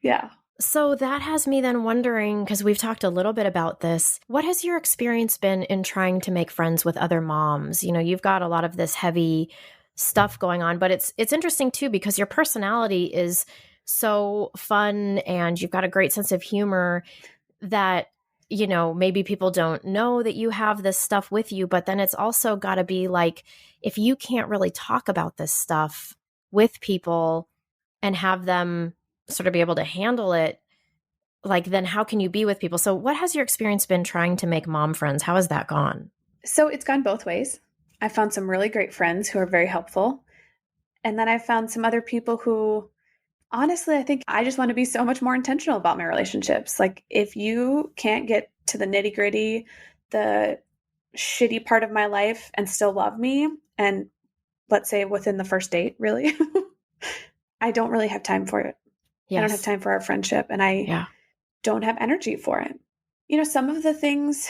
Yeah. So that has me then wondering, because we've talked a little bit about this, what has your experience been in trying to make friends with other moms? You've got a lot of this heavy stuff going on, but it's interesting too, because your personality is so fun and you've got a great sense of humor that maybe people don't know that you have this stuff with you, but then it's also got to be like, if you can't really talk about this stuff with people and have them sort of be able to handle it, like, then how can you be with people? So what has your experience been trying to make mom friends? How has that gone? So it's gone both ways. I found some really great friends who are very helpful. And then I found some other people who, honestly, I think I just want to be so much more intentional about my relationships. Like, if you can't get to the nitty gritty, the shitty part of my life and still love me, and let's say within the first date, really, I don't really have time for it. Yes. I don't have time for our friendship, and I don't have energy for it. Some of the things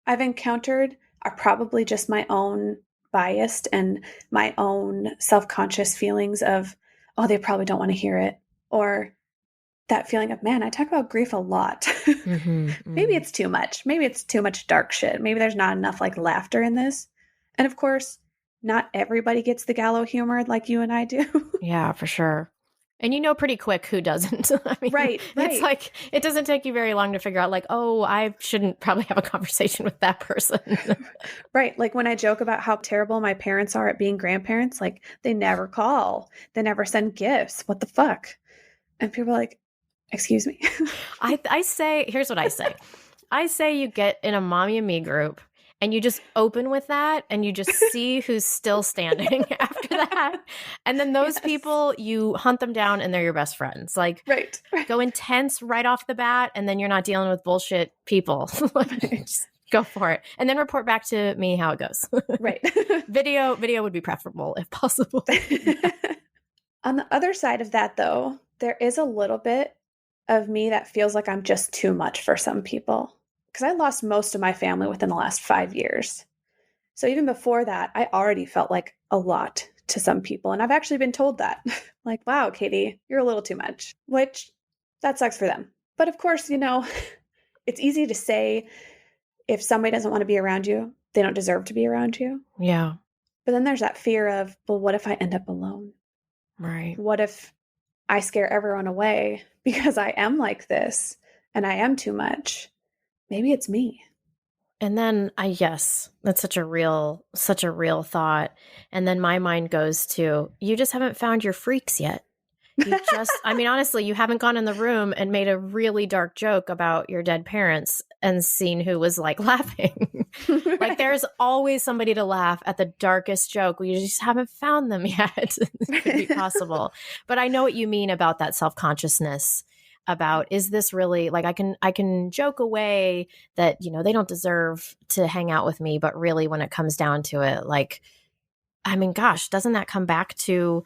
I've encountered are probably just my own biased and my own self-conscious feelings of, oh, they probably don't want to hear it. Or that feeling of, man, I talk about grief a lot. Maybe it's too much. Maybe it's too much dark shit. Maybe there's not enough like laughter in this. And of course, not everybody gets the gallow humor like you and I do. Yeah, for sure. And pretty quick who doesn't. I mean, right. It's like, it doesn't take you very long to figure out like, oh, I shouldn't probably have a conversation with that person. Right. Like when I joke about how terrible my parents are at being grandparents, like they never call, they never send gifts. What the fuck? And people are like, excuse me. I say, here's what I say. I say you get in a mommy and me group And you just open with that and you just see who's still standing after that. And then those people, you hunt them down and they're your best friends. Like, Right. go intense right off the bat, and then you're not dealing with bullshit people. Just go for it. And then report back to me how it goes. Right. Video would be preferable if possible. On the other side of that, though, there is a little bit of me that feels like I'm just too much for some people. Because I lost most of my family within the last 5 years. So even before that, I already felt like a lot to some people. And I've actually been told that. Like, wow, Caity, you're a little too much, which that sucks for them. But of course, it's easy to say if somebody doesn't want to be around you, they don't deserve to be around you. Yeah. But then there's that fear of, well, what if I end up alone? Right. What if I scare everyone away because I am like this and I am too much? Maybe it's me. And then yes, that's such a real thought. And then my mind goes to, you just haven't found your freaks yet. You just, I mean, honestly, you haven't gone in the room and made a really dark joke about your dead parents and seen who was like laughing. Right. Like, there's always somebody to laugh at the darkest joke. We just haven't found them yet. It could be possible. But I know what you mean about that self-consciousness about, is this really, like, I can joke away that, they don't deserve to hang out with me. But really, when it comes down to it, like, I mean, gosh, doesn't that come back to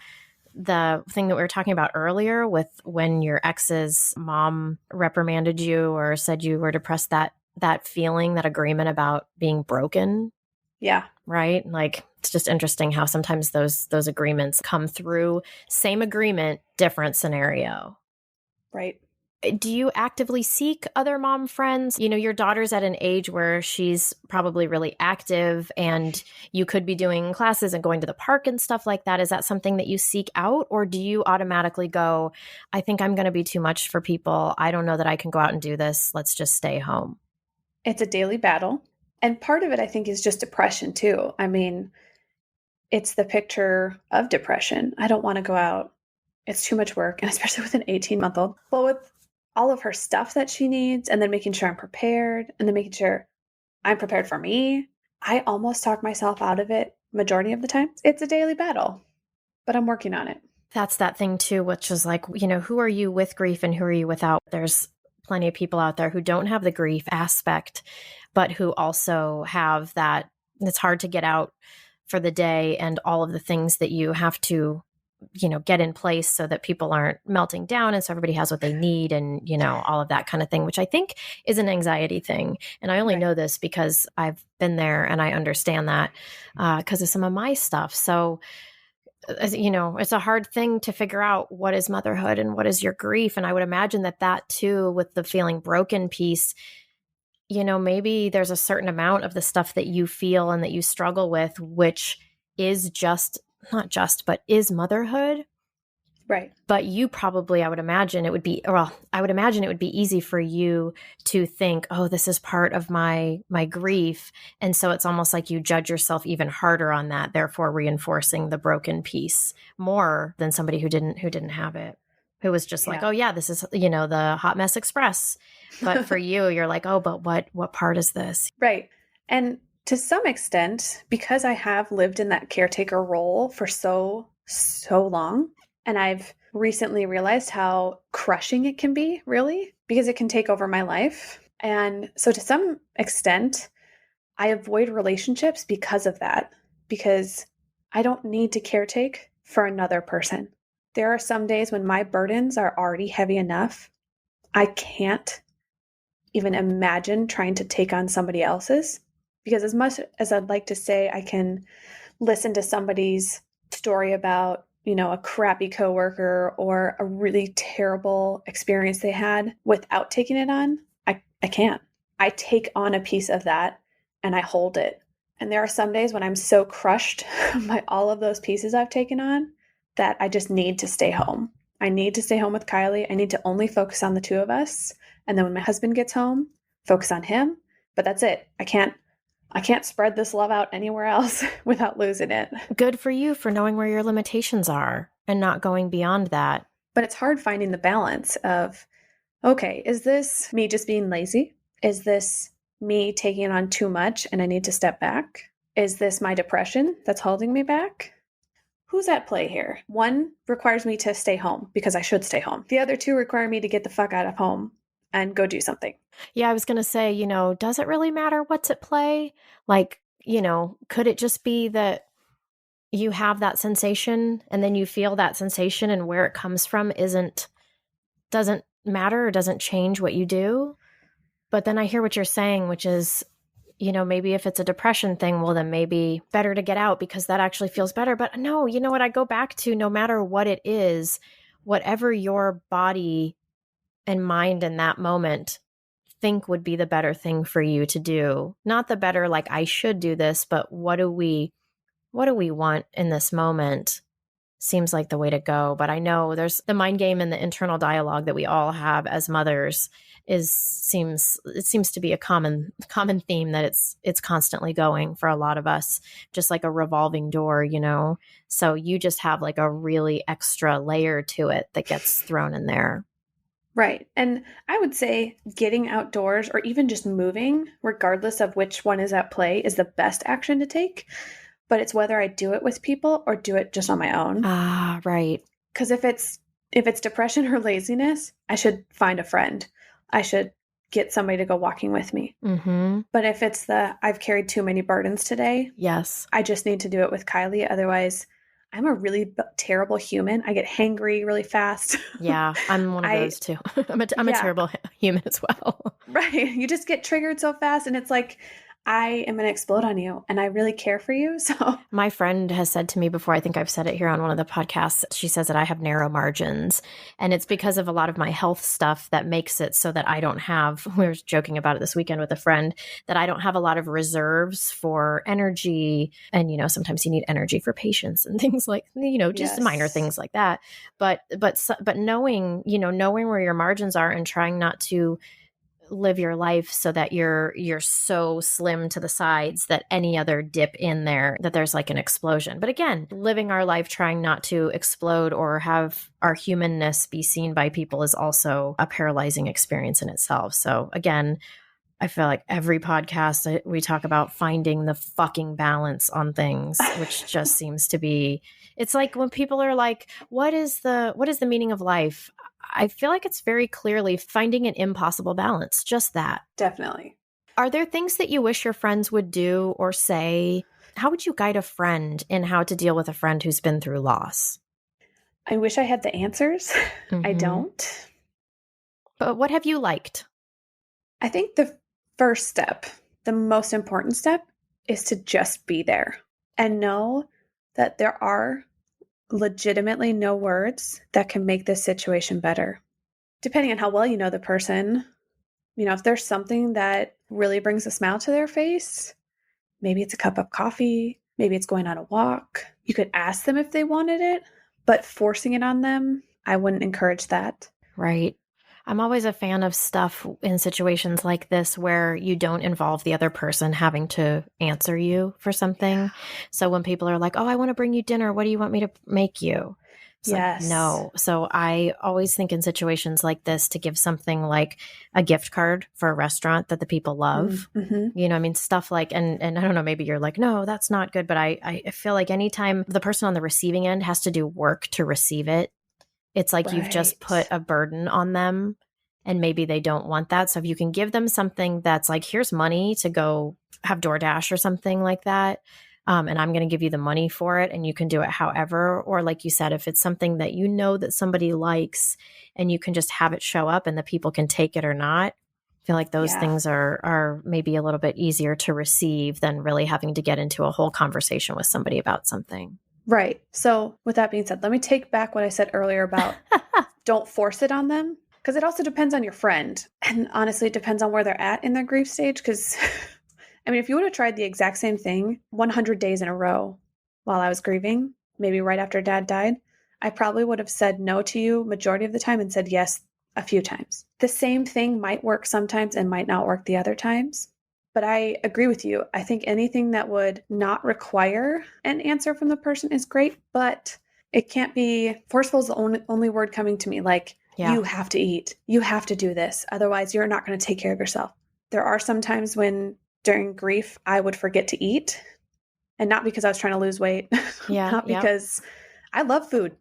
the thing that we were talking about earlier with when your ex's mom reprimanded you or said you were depressed, that feeling, that agreement about being broken? Yeah. Right? Like, it's just interesting how sometimes those agreements come through. Same agreement, different scenario. Right. Do you actively seek other mom friends? Your daughter's at an age where she's probably really active and you could be doing classes and going to the park and stuff like that. Is that something that you seek out, or do you automatically go, I think I'm going to be too much for people. I don't know that I can go out and do this. Let's just stay home. It's a daily battle. And part of it, I think, is just depression too. I mean, it's the picture of depression. I don't want to go out. It's too much work. And especially with an 18-month-old. Well, with all of her stuff that she needs, and then making sure I'm prepared, and then making sure I'm prepared for me, I almost talk myself out of it majority of the time. It's a daily battle, but I'm working on it. That's that thing too, which is like, who are you with grief and who are you without? There's plenty of people out there who don't have the grief aspect, but who also have that. It's hard to get out for the day and all of the things that you have to get in place so that people aren't melting down and so everybody has what they need and, all of that kind of thing, which I think is an anxiety thing. And I only know this because I've been there and I understand that because of some of my stuff. So, it's a hard thing to figure out what is motherhood and what is your grief. And I would imagine that too, with the feeling broken piece, maybe there's a certain amount of the stuff that you feel and that you struggle with, which is not just, but is motherhood. Right. But you probably, I would imagine it would be easy for you to think, oh, this is part of my grief. And so it's almost like you judge yourself even harder on that, therefore reinforcing the broken piece more than somebody who didn't have it, who was just like, oh yeah, this is, the hot mess express. But for you, you're like, oh, but what part is this? Right. And to some extent, because I have lived in that caretaker role for so long, and I've recently realized how crushing it can be, really, because it can take over my life. And so to some extent, I avoid relationships because of that, because I don't need to caretake for another person. There are some days when my burdens are already heavy enough. I can't even imagine trying to take on somebody else's. Because as much as I'd like to say I can listen to somebody's story about, a crappy coworker or a really terrible experience they had without taking it on, I can't. I take on a piece of that and I hold it. And there are some days when I'm so crushed by all of those pieces I've taken on that I just need to stay home. I need to stay home with Kylie. I need to only focus on the two of us. And then when my husband gets home, focus on him. But that's it. I can't spread this love out anywhere else without losing it. Good for you for knowing where your limitations are and not going beyond that. But it's hard finding the balance of, okay, is this me just being lazy? Is this me taking on too much and I need to step back? Is this my depression that's holding me back? Who's at play here? One requires me to stay home because I should stay home. The other two require me to get the fuck out of home and go do something. Yeah, I was going to say, does it really matter what's at play? Like, could it just be that you have that sensation and then you feel that sensation and where it comes from doesn't matter or doesn't change what you do? But then I hear what you're saying, which is, maybe if it's a depression thing, well, then maybe better to get out because that actually feels better. But no, you know what? I go back to no matter what it is, whatever your body and mind in that moment think would be the better thing for you to do. Not the better, like I should do this, but what do we want in this moment seems like the way to go. But I know there's the mind game and the internal dialogue that we all have as mothers seems to be a common theme that it's constantly going for a lot of us, just like a revolving door, So you just have like a really extra layer to it that gets thrown in there. Right. And I would say getting outdoors or even just moving, regardless of which one is at play, is the best action to take. But it's whether I do it with people or do it just on my own. Ah, right. Because if it's depression or laziness, I should find a friend. I should get somebody to go walking with me. Mm-hmm. But if it's I've carried too many burdens today, yes, I just need to do it with Kylie. Otherwise, I'm a really terrible human. I get hangry really fast. Yeah, I'm one of those too. I'm a terrible human as well. Right. You just get triggered so fast and it's like, I am going to explode on you and I really care for you. So my friend has said to me before, I think I've said it here on one of the podcasts, she says that I have narrow margins and it's because of a lot of my health stuff that makes it so that I don't have, we were joking about it this weekend with a friend, that I don't have a lot of reserves for energy. And, sometimes you need energy for patience and things like, just minor things like that. But knowing where your margins are and trying not to live your life so that you're so slim to the sides that any other dip in there, that there's like an explosion. But again, living our life trying not to explode or have our humanness be seen by people is also a paralyzing experience in itself. So again, I feel like every podcast we talk about finding the fucking balance on things, which just seems to be, it's like when people are like, what is the meaning of life? I feel like it's very clearly finding an impossible balance, just that. Definitely. Are there things that you wish your friends would do or say? How would you guide a friend in how to deal with a friend who's been through loss? I wish I had the answers. Mm-hmm. I don't. But what have you liked? I think the first step, the most important step, is to just be there and know that there are legitimately no words that can make this situation better. Depending on how well you know the person, if there's something that really brings a smile to their face, maybe it's a cup of coffee, maybe it's going on a walk. You could ask them if they wanted it, but forcing it on them, I wouldn't encourage that. Right. I'm always a fan of stuff in situations like this where you don't involve the other person having to answer you for something. Yeah. So when people are like, oh, I want to bring you dinner. What do you want me to make you? It's yes. Like, no. So I always think in situations like this to give something like a gift card for a restaurant that the people love. Mm-hmm. Stuff like, and I don't know, maybe you're like, no, that's not good. But I feel like anytime the person on the receiving end has to do work to receive it, it's like You've just put a burden on them and maybe they don't want that. So if you can give them something that's like, here's money to go have DoorDash or something like that. And I'm going to give you the money for it and you can do it however. Or like you said, if it's something that that somebody likes and you can just have it show up and the people can take it or not, I feel like those things are maybe a little bit easier to receive than really having to get into a whole conversation with somebody about something. Right. So with that being said, let me take back what I said earlier about don't force it on them, because it also depends on your friend. And honestly, it depends on where they're at in their grief stage. Because, if you would have tried the exact same thing 100 days in a row while I was grieving, maybe right after Dad died, I probably would have said no to you majority of the time and said yes a few times. The same thing might work sometimes and might not work the other times. But I agree with you. I think anything that would not require an answer from the person is great, but it can't be forceful is the only word coming to me. Like, you have to eat. You have to do this. Otherwise, you're not going to take care of yourself. There are some times when during grief, I would forget to eat. And not because I was trying to lose weight, Yeah. not Yeah. because I love food,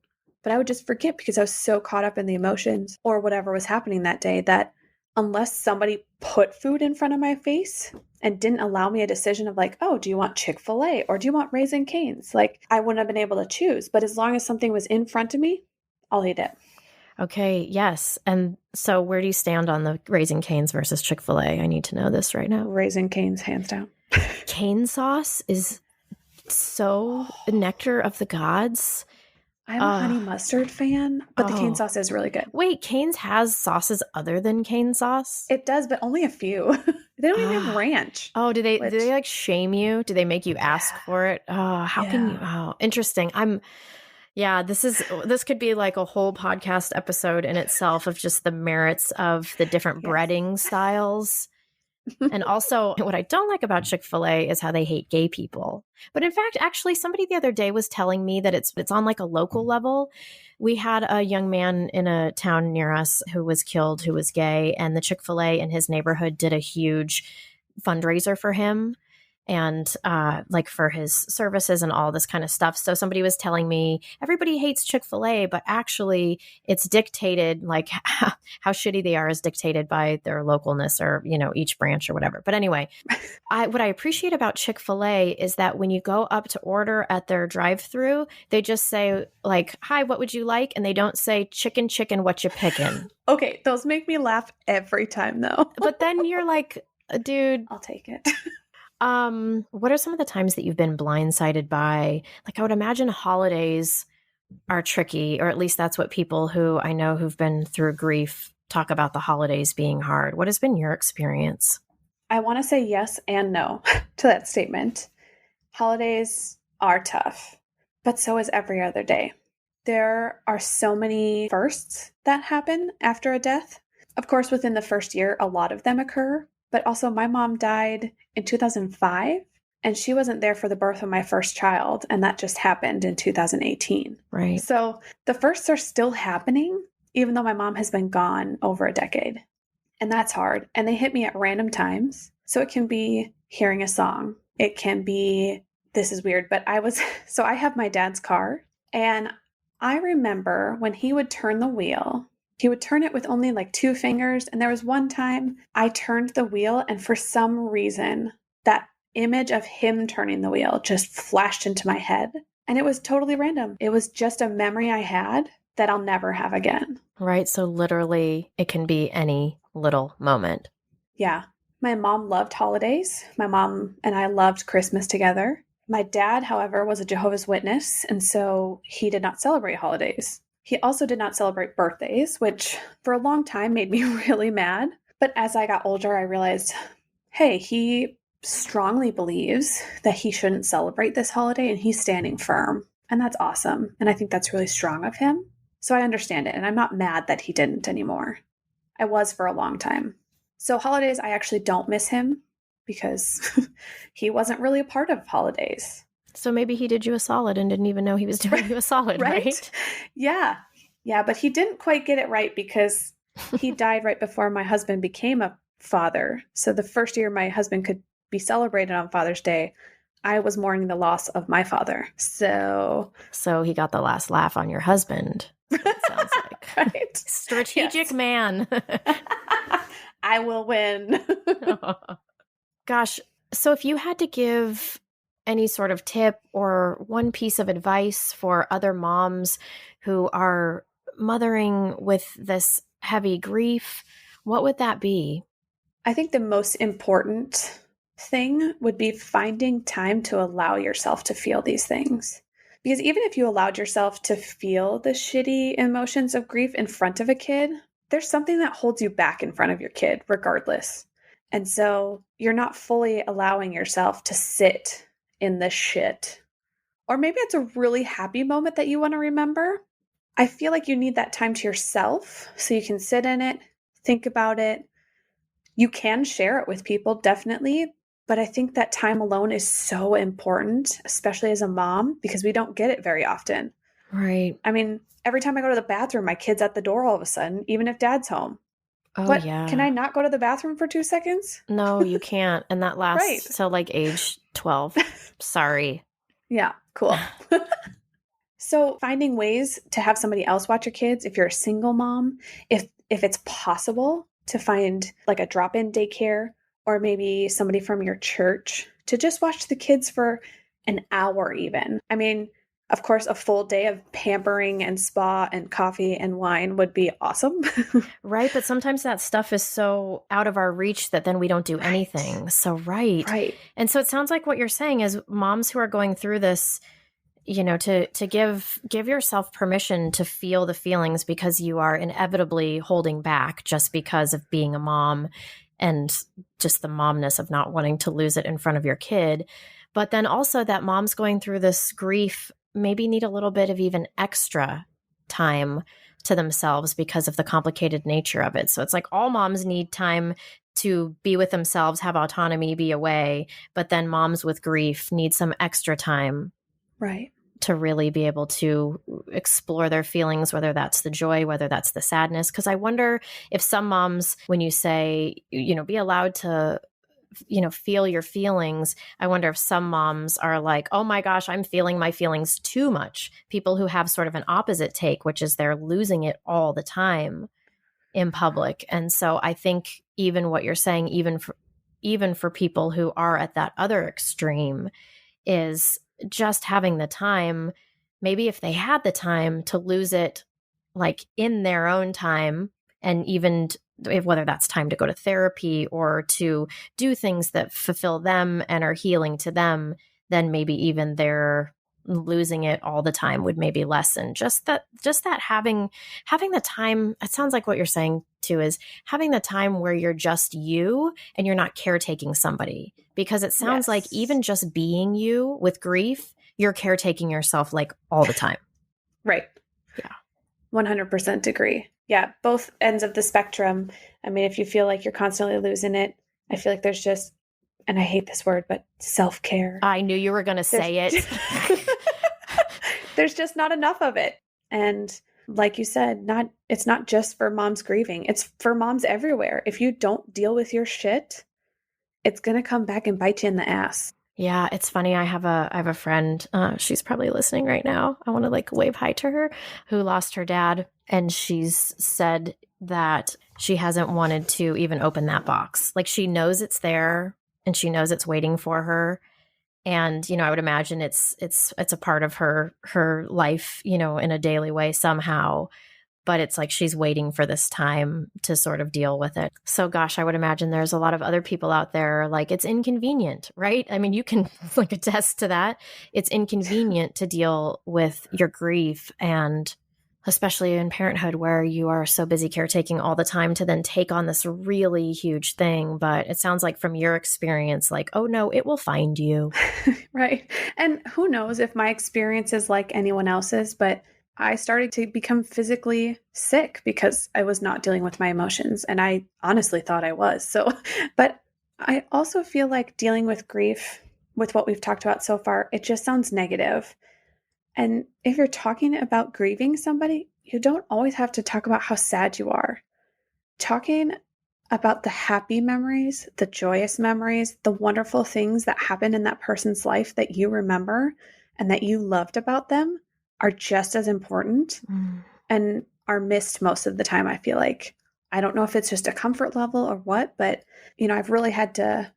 but I would just forget because I was so caught up in the emotions or whatever was happening that day that unless somebody put food in front of my face and didn't allow me a decision of like, oh, do you want Chick-fil-A or do you want Raisin Cane's? Like I wouldn't have been able to choose. But as long as something was in front of me, I'll eat it. Okay. Yes. And so where do you stand on the Raising Cane's versus Chick-fil-A? I need to know this right now. Raisin Cane's, hands down. Cane sauce is so nectar of the gods. I'm a honey mustard fan, but the cane sauce is really good. Wait, Cane's has sauces other than cane sauce? It does, but only a few. They don't even have ranch. Oh, do they like shame you? Do they make you ask for it? Oh, how can you? Oh, interesting. This could be like a whole podcast episode in itself of just the merits of the different breading styles. And also, what I don't like about Chick-fil-A is how they hate gay people. But in fact, actually, somebody the other day was telling me that it's on like a local level. We had a young man in a town near us who was killed, who was gay, and the Chick-fil-A in his neighborhood did a huge fundraiser for him and like for his services and all this kind of stuff. So somebody was telling me everybody hates Chick-fil-A, but actually it's dictated, like how shitty they are is dictated by their localness or, each branch or whatever. But anyway, what I appreciate about Chick-fil-A is that when you go up to order at their drive-through, they just say like, hi, what would you like? And they don't say chicken, what you pickin'. Okay, those make me laugh every time though. But then you're like, dude, I'll take it. What are some of the times that you've been blindsided by, like I would imagine holidays are tricky, or at least that's what people who I know who've been through grief talk about the holidays being hard. What has been your experience? I want to say yes and no to that statement. Holidays are tough, but so is every other day. There are so many firsts that happen after a death. Of course, within the first year, a lot of them occur. But also, my mom died in 2005, and she wasn't there for the birth of my first child, and that just happened in 2018. Right. So the firsts are still happening, even though my mom has been gone over a decade. And that's hard. And they hit me at random times. So it can be hearing a song. It can be, this is weird, but I have my dad's car, and I remember when he would turn the wheel, he would turn it with only like 2 fingers. And there was one time I turned the wheel, and for some reason, that image of him turning the wheel just flashed into my head. And it was totally random. It was just a memory I had that I'll never have again. Right. So literally, it can be any little moment. Yeah. My mom loved holidays. My mom and I loved Christmas together. My dad, however, was a Jehovah's Witness, and so he did not celebrate holidays. He also did not celebrate birthdays, which for a long time made me really mad. But as I got older, I realized, hey, he strongly believes that he shouldn't celebrate this holiday, and he's standing firm. And that's awesome. And I think that's really strong of him. So I understand it, and I'm not mad that he didn't anymore. I was for a long time. So holidays, I actually don't miss him because he wasn't really a part of holidays. So maybe he did you a solid and didn't even know he was doing you a solid, right? Yeah. Yeah, but he didn't quite get it right because he died right before my husband became a father. So the first year my husband could be celebrated on Father's Day, I was mourning the loss of my father. So he got the last laugh on your husband, it sounds like. Right? Strategic man. I will win. Gosh. So if you had to give any sort of tip or one piece of advice for other moms who are mothering with this heavy grief, what would that be? I think the most important thing would be finding time to allow yourself to feel these things. Because even if you allowed yourself to feel the shitty emotions of grief in front of a kid, there's something that holds you back in front of your kid regardless. And so you're not fully allowing yourself to sit in the shit. Or maybe it's a really happy moment that you want to remember. I feel like you need that time to yourself so you can sit in it, think about it. You can share it with people, definitely. But I think that time alone is so important, especially as a mom, because we don't get it very often. Right. I mean, every time I go to the bathroom, my kid's at the door all of a sudden, even if dad's home. Oh, What? Can I yeah. not go to the bathroom for 2 seconds? No, you can't. And that Right. lasts till like age 12. Sorry. Yeah, cool. So finding ways to have somebody else watch your kids if you're a single mom, if it's possible to find like a drop-in daycare or maybe somebody from your church to just watch the kids for an hour even. I mean, of course, a full day of pampering and spa and coffee and wine would be awesome. Right. But sometimes that stuff is so out of our reach that then we don't do Right. anything. So, right. Right. And so it sounds like what you're saying is moms who are going through this, to give yourself permission to feel the feelings because you are inevitably holding back just because of being a mom and just the momness of not wanting to lose it in front of your kid. But then also that moms going through this grief maybe need a little bit of even extra time to themselves because of the complicated nature of it. So it's like all moms need time to be with themselves, have autonomy, be away, but then moms with grief need some extra time Right. to really be able to explore their feelings, whether that's the joy, whether that's the sadness. Because I wonder if some moms, when you say, be allowed to, feel your feelings, I wonder if some moms are like, oh my gosh, I'm feeling my feelings too much. People who have sort of an opposite take, which is they're losing it all the time in public. And so I think even what you're saying, even for people who are at that other extreme, is just having the time, maybe if they had the time to lose it like in their own time, and even whether that's time to go to therapy or to do things that fulfill them and are healing to them, then maybe even their losing it all the time would maybe lessen. Just that having the time, it sounds like what you're saying too, is having the time where you're just you and you're not caretaking somebody, because it sounds like Yes. even just being you with grief, you're caretaking yourself like all the time. Right. Yeah. 100% agree. Yeah, both ends of the spectrum. I mean, if you feel like you're constantly losing it, I feel like there's just, and I hate this word, but self-care. I knew you were going to There's say it. there's just not enough of it. And like you said, it's not just for moms grieving. It's for moms everywhere. If you don't deal with your shit, it's going to come back and bite you in the ass. Yeah, it's funny. I have a friend. She's probably listening right now. I want to like wave hi to her, who lost her dad, and she's said that she hasn't wanted to even open that box. Like she knows it's there, and she knows it's waiting for her. And I would imagine it's a part of her life, in a daily way somehow. But it's like she's waiting for this time to sort of deal with it. So, gosh, I would imagine there's a lot of other people out there, like it's inconvenient, right? I mean, you can like attest to that. It's inconvenient to deal with your grief, and especially in parenthood where you are so busy caretaking all the time to then take on this really huge thing. But it sounds like from your experience, like, oh no, it will find you. Right. And who knows if my experience is like anyone else's, but I started to become physically sick because I was not dealing with my emotions. And I honestly thought I was. So, but I also feel like dealing with grief, with what we've talked about so far, it just sounds negative. And if you're talking about grieving somebody, you don't always have to talk about how sad you are. Talking about the happy memories, the joyous memories, the wonderful things that happened in that person's life that you remember and that you loved about them are just as important Mm. and are missed most of the time, I feel like. I don't know if it's just a comfort level or what, but I've really had to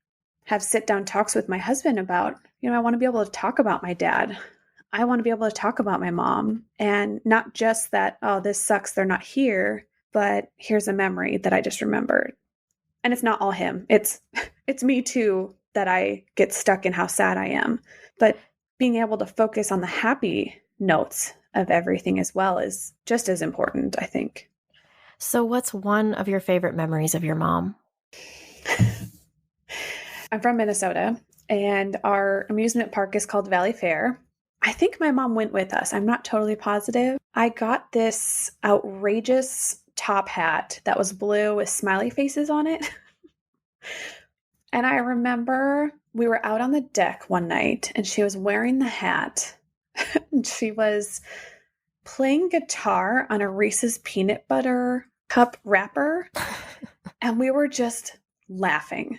have sit down talks with my husband about, I want to be able to talk about my dad. I want to be able to talk about my mom, and not just that, oh, this sucks, they're not here, but here's a memory that I just remembered. And it's not all him. It's me too that I get stuck in how sad I am. But being able to focus on the happy notes of everything as well is just as important, I think. So, what's one of your favorite memories of your mom? I'm from Minnesota, and our amusement park is called Valley Fair. I think my mom went with us. I'm not totally positive. I got this outrageous top hat that was blue with smiley faces on it. And I remember we were out on the deck one night and she was wearing the hat. And she was playing guitar on a Reese's peanut butter cup wrapper. And we were just laughing.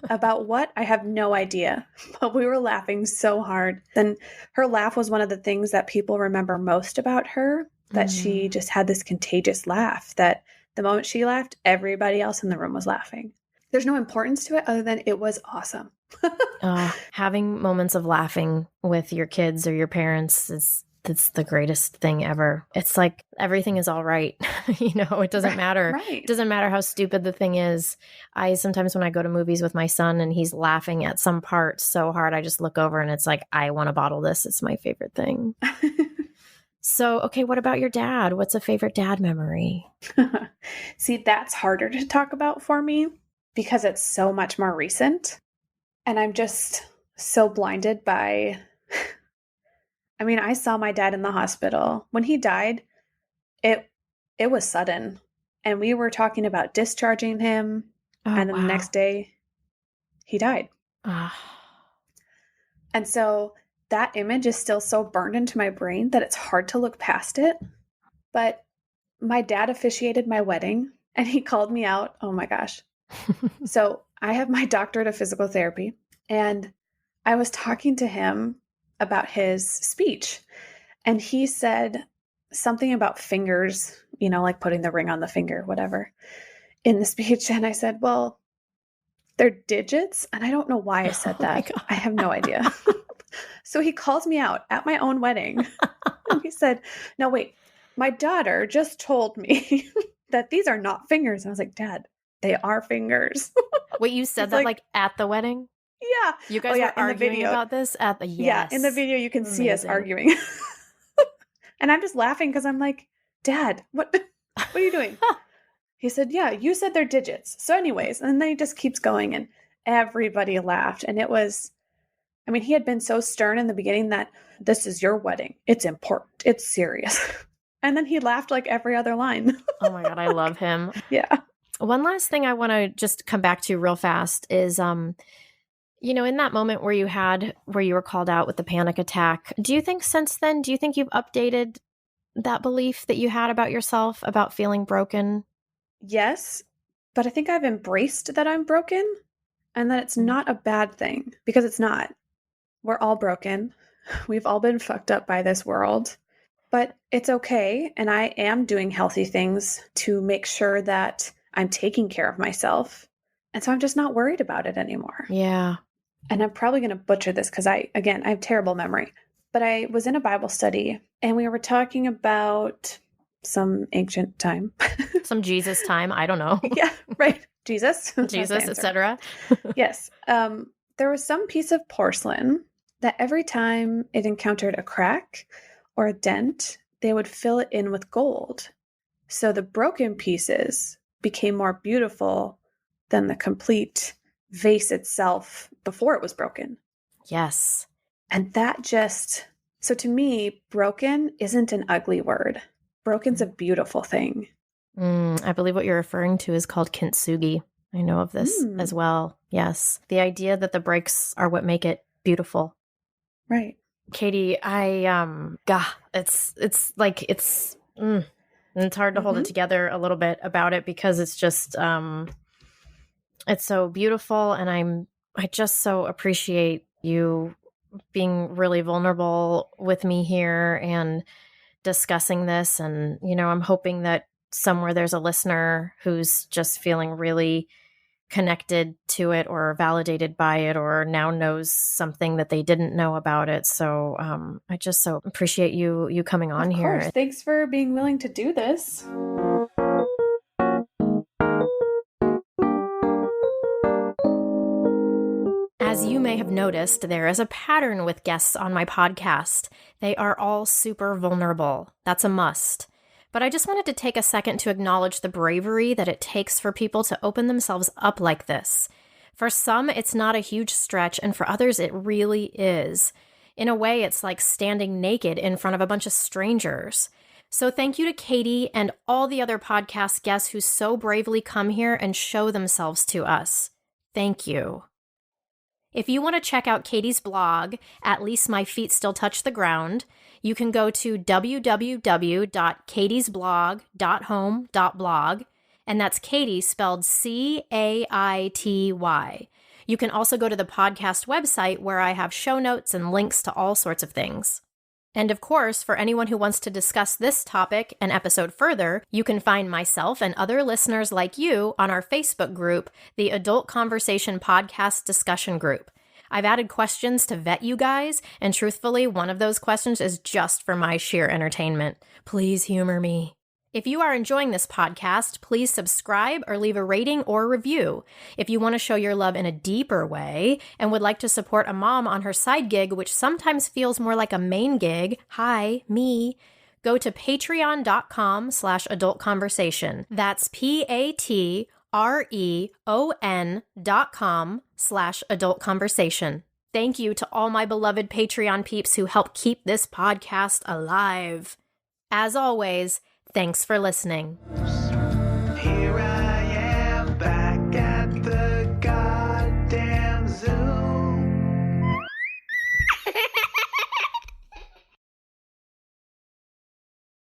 About what? I have no idea. But we were laughing so hard. Then her laugh was one of the things that people remember most about her, that she just had this contagious laugh, that the moment she laughed, everybody else in the room was laughing. There's no importance to it other than it was awesome. Having moments of laughing with your kids or your parents that's the greatest thing ever. It's like everything is all right. It doesn't matter. Right. It doesn't matter how stupid the thing is. I sometimes when I go to movies with my son and he's laughing at some part so hard, I just look over and it's like, I want to bottle this. It's my favorite thing. So, okay, what about your dad? What's a favorite dad memory? See, that's harder to talk about for me because it's so much more recent. And I'm just so blinded by... I saw my dad in the hospital. When he died, it was sudden. And we were talking about discharging him. And then the next day, he died. And so that image is still so burned into my brain that it's hard to look past it. But my dad officiated my wedding and he called me out. Oh my gosh. So I have my doctorate of physical therapy. And I was talking to him about his speech. And he said something about fingers, like putting the ring on the finger, whatever, in the speech. And I said, well, they're digits. And I don't know why I said that. I have no idea. So he calls me out at my own wedding. And he said, no, wait, my daughter just told me that these are not fingers. And I was like, Dad, they are fingers. Wait, you said that like at the wedding? Yeah. You guys were arguing about this at the Yeah, in the video you can see us arguing. And I'm just laughing because I'm like, Dad, what are you doing? He said, yeah, you said they're digits. So anyways, and then he just keeps going and everybody laughed. And it was, he had been so stern in the beginning that this is your wedding. It's important. It's serious. And then he laughed like every other line. Oh my God, I love him. Yeah. One last thing I want to just come back to real fast is, in that moment where you were called out with the panic attack, do you think since then, you've updated that belief that you had about yourself, about feeling broken? Yes, but I think I've embraced that I'm broken and that it's not a bad thing, because it's not. We're all broken. We've all been fucked up by this world, but it's okay. And I am doing healthy things to make sure that I'm taking care of myself. And so I'm just not worried about it anymore. Yeah. And I'm probably going to butcher this because I have terrible memory. But I was in a Bible study and we were talking about some ancient time. Some Jesus time. I don't know. Yeah, right. Jesus, etc. Yes. There was some piece of porcelain that every time it encountered a crack or a dent, they would fill it in with gold. So the broken pieces became more beautiful than the complete vase itself before it was broken. Yes. And that so to me, broken isn't an ugly word. Broken's a beautiful thing. I believe what you're referring to is called kintsugi. I know of this as well. Yes. The idea that the breaks are what make it beautiful. Right. Caity, it's hard to hold it together a little bit about it because it's just, it's so beautiful. And I just so appreciate you being really vulnerable with me here and discussing this. And, I'm hoping that somewhere there's a listener who's just feeling really connected to it or validated by it or now knows something that they didn't know about it. So I just so appreciate you coming on here. Of course. Thanks for being willing to do this. As you may have noticed, there is a pattern with guests on my podcast. They are all super vulnerable. That's a must. But I just wanted to take a second to acknowledge the bravery that it takes for people to open themselves up like this. For some, it's not a huge stretch, and for others, it really is. In a way, it's like standing naked in front of a bunch of strangers. So thank you to Caity and all the other podcast guests who so bravely come here and show themselves to us. Thank you. If you want to check out Caity's blog, At Least My Feet Still Touch the Ground, you can go to www.caitysblog.home.blog And that's Caity, spelled Caity. You can also go to the podcast website where I have show notes and links to all sorts of things. And of course, for anyone who wants to discuss this topic and episode further, you can find myself and other listeners like you on our Facebook group, the Adult Conversation Podcast Discussion Group. I've added questions to vet you guys, and truthfully, one of those questions is just for my sheer entertainment. Please humor me. If you are enjoying this podcast, please subscribe or leave a rating or review. If you want to show your love in a deeper way and would like to support a mom on her side gig, which sometimes feels more like a main gig, hi, me, go to patreon.com/adultconversation. That's patreon.com/adultconversation. Thank you to all my beloved Patreon peeps who help keep this podcast alive. As always, thanks for listening.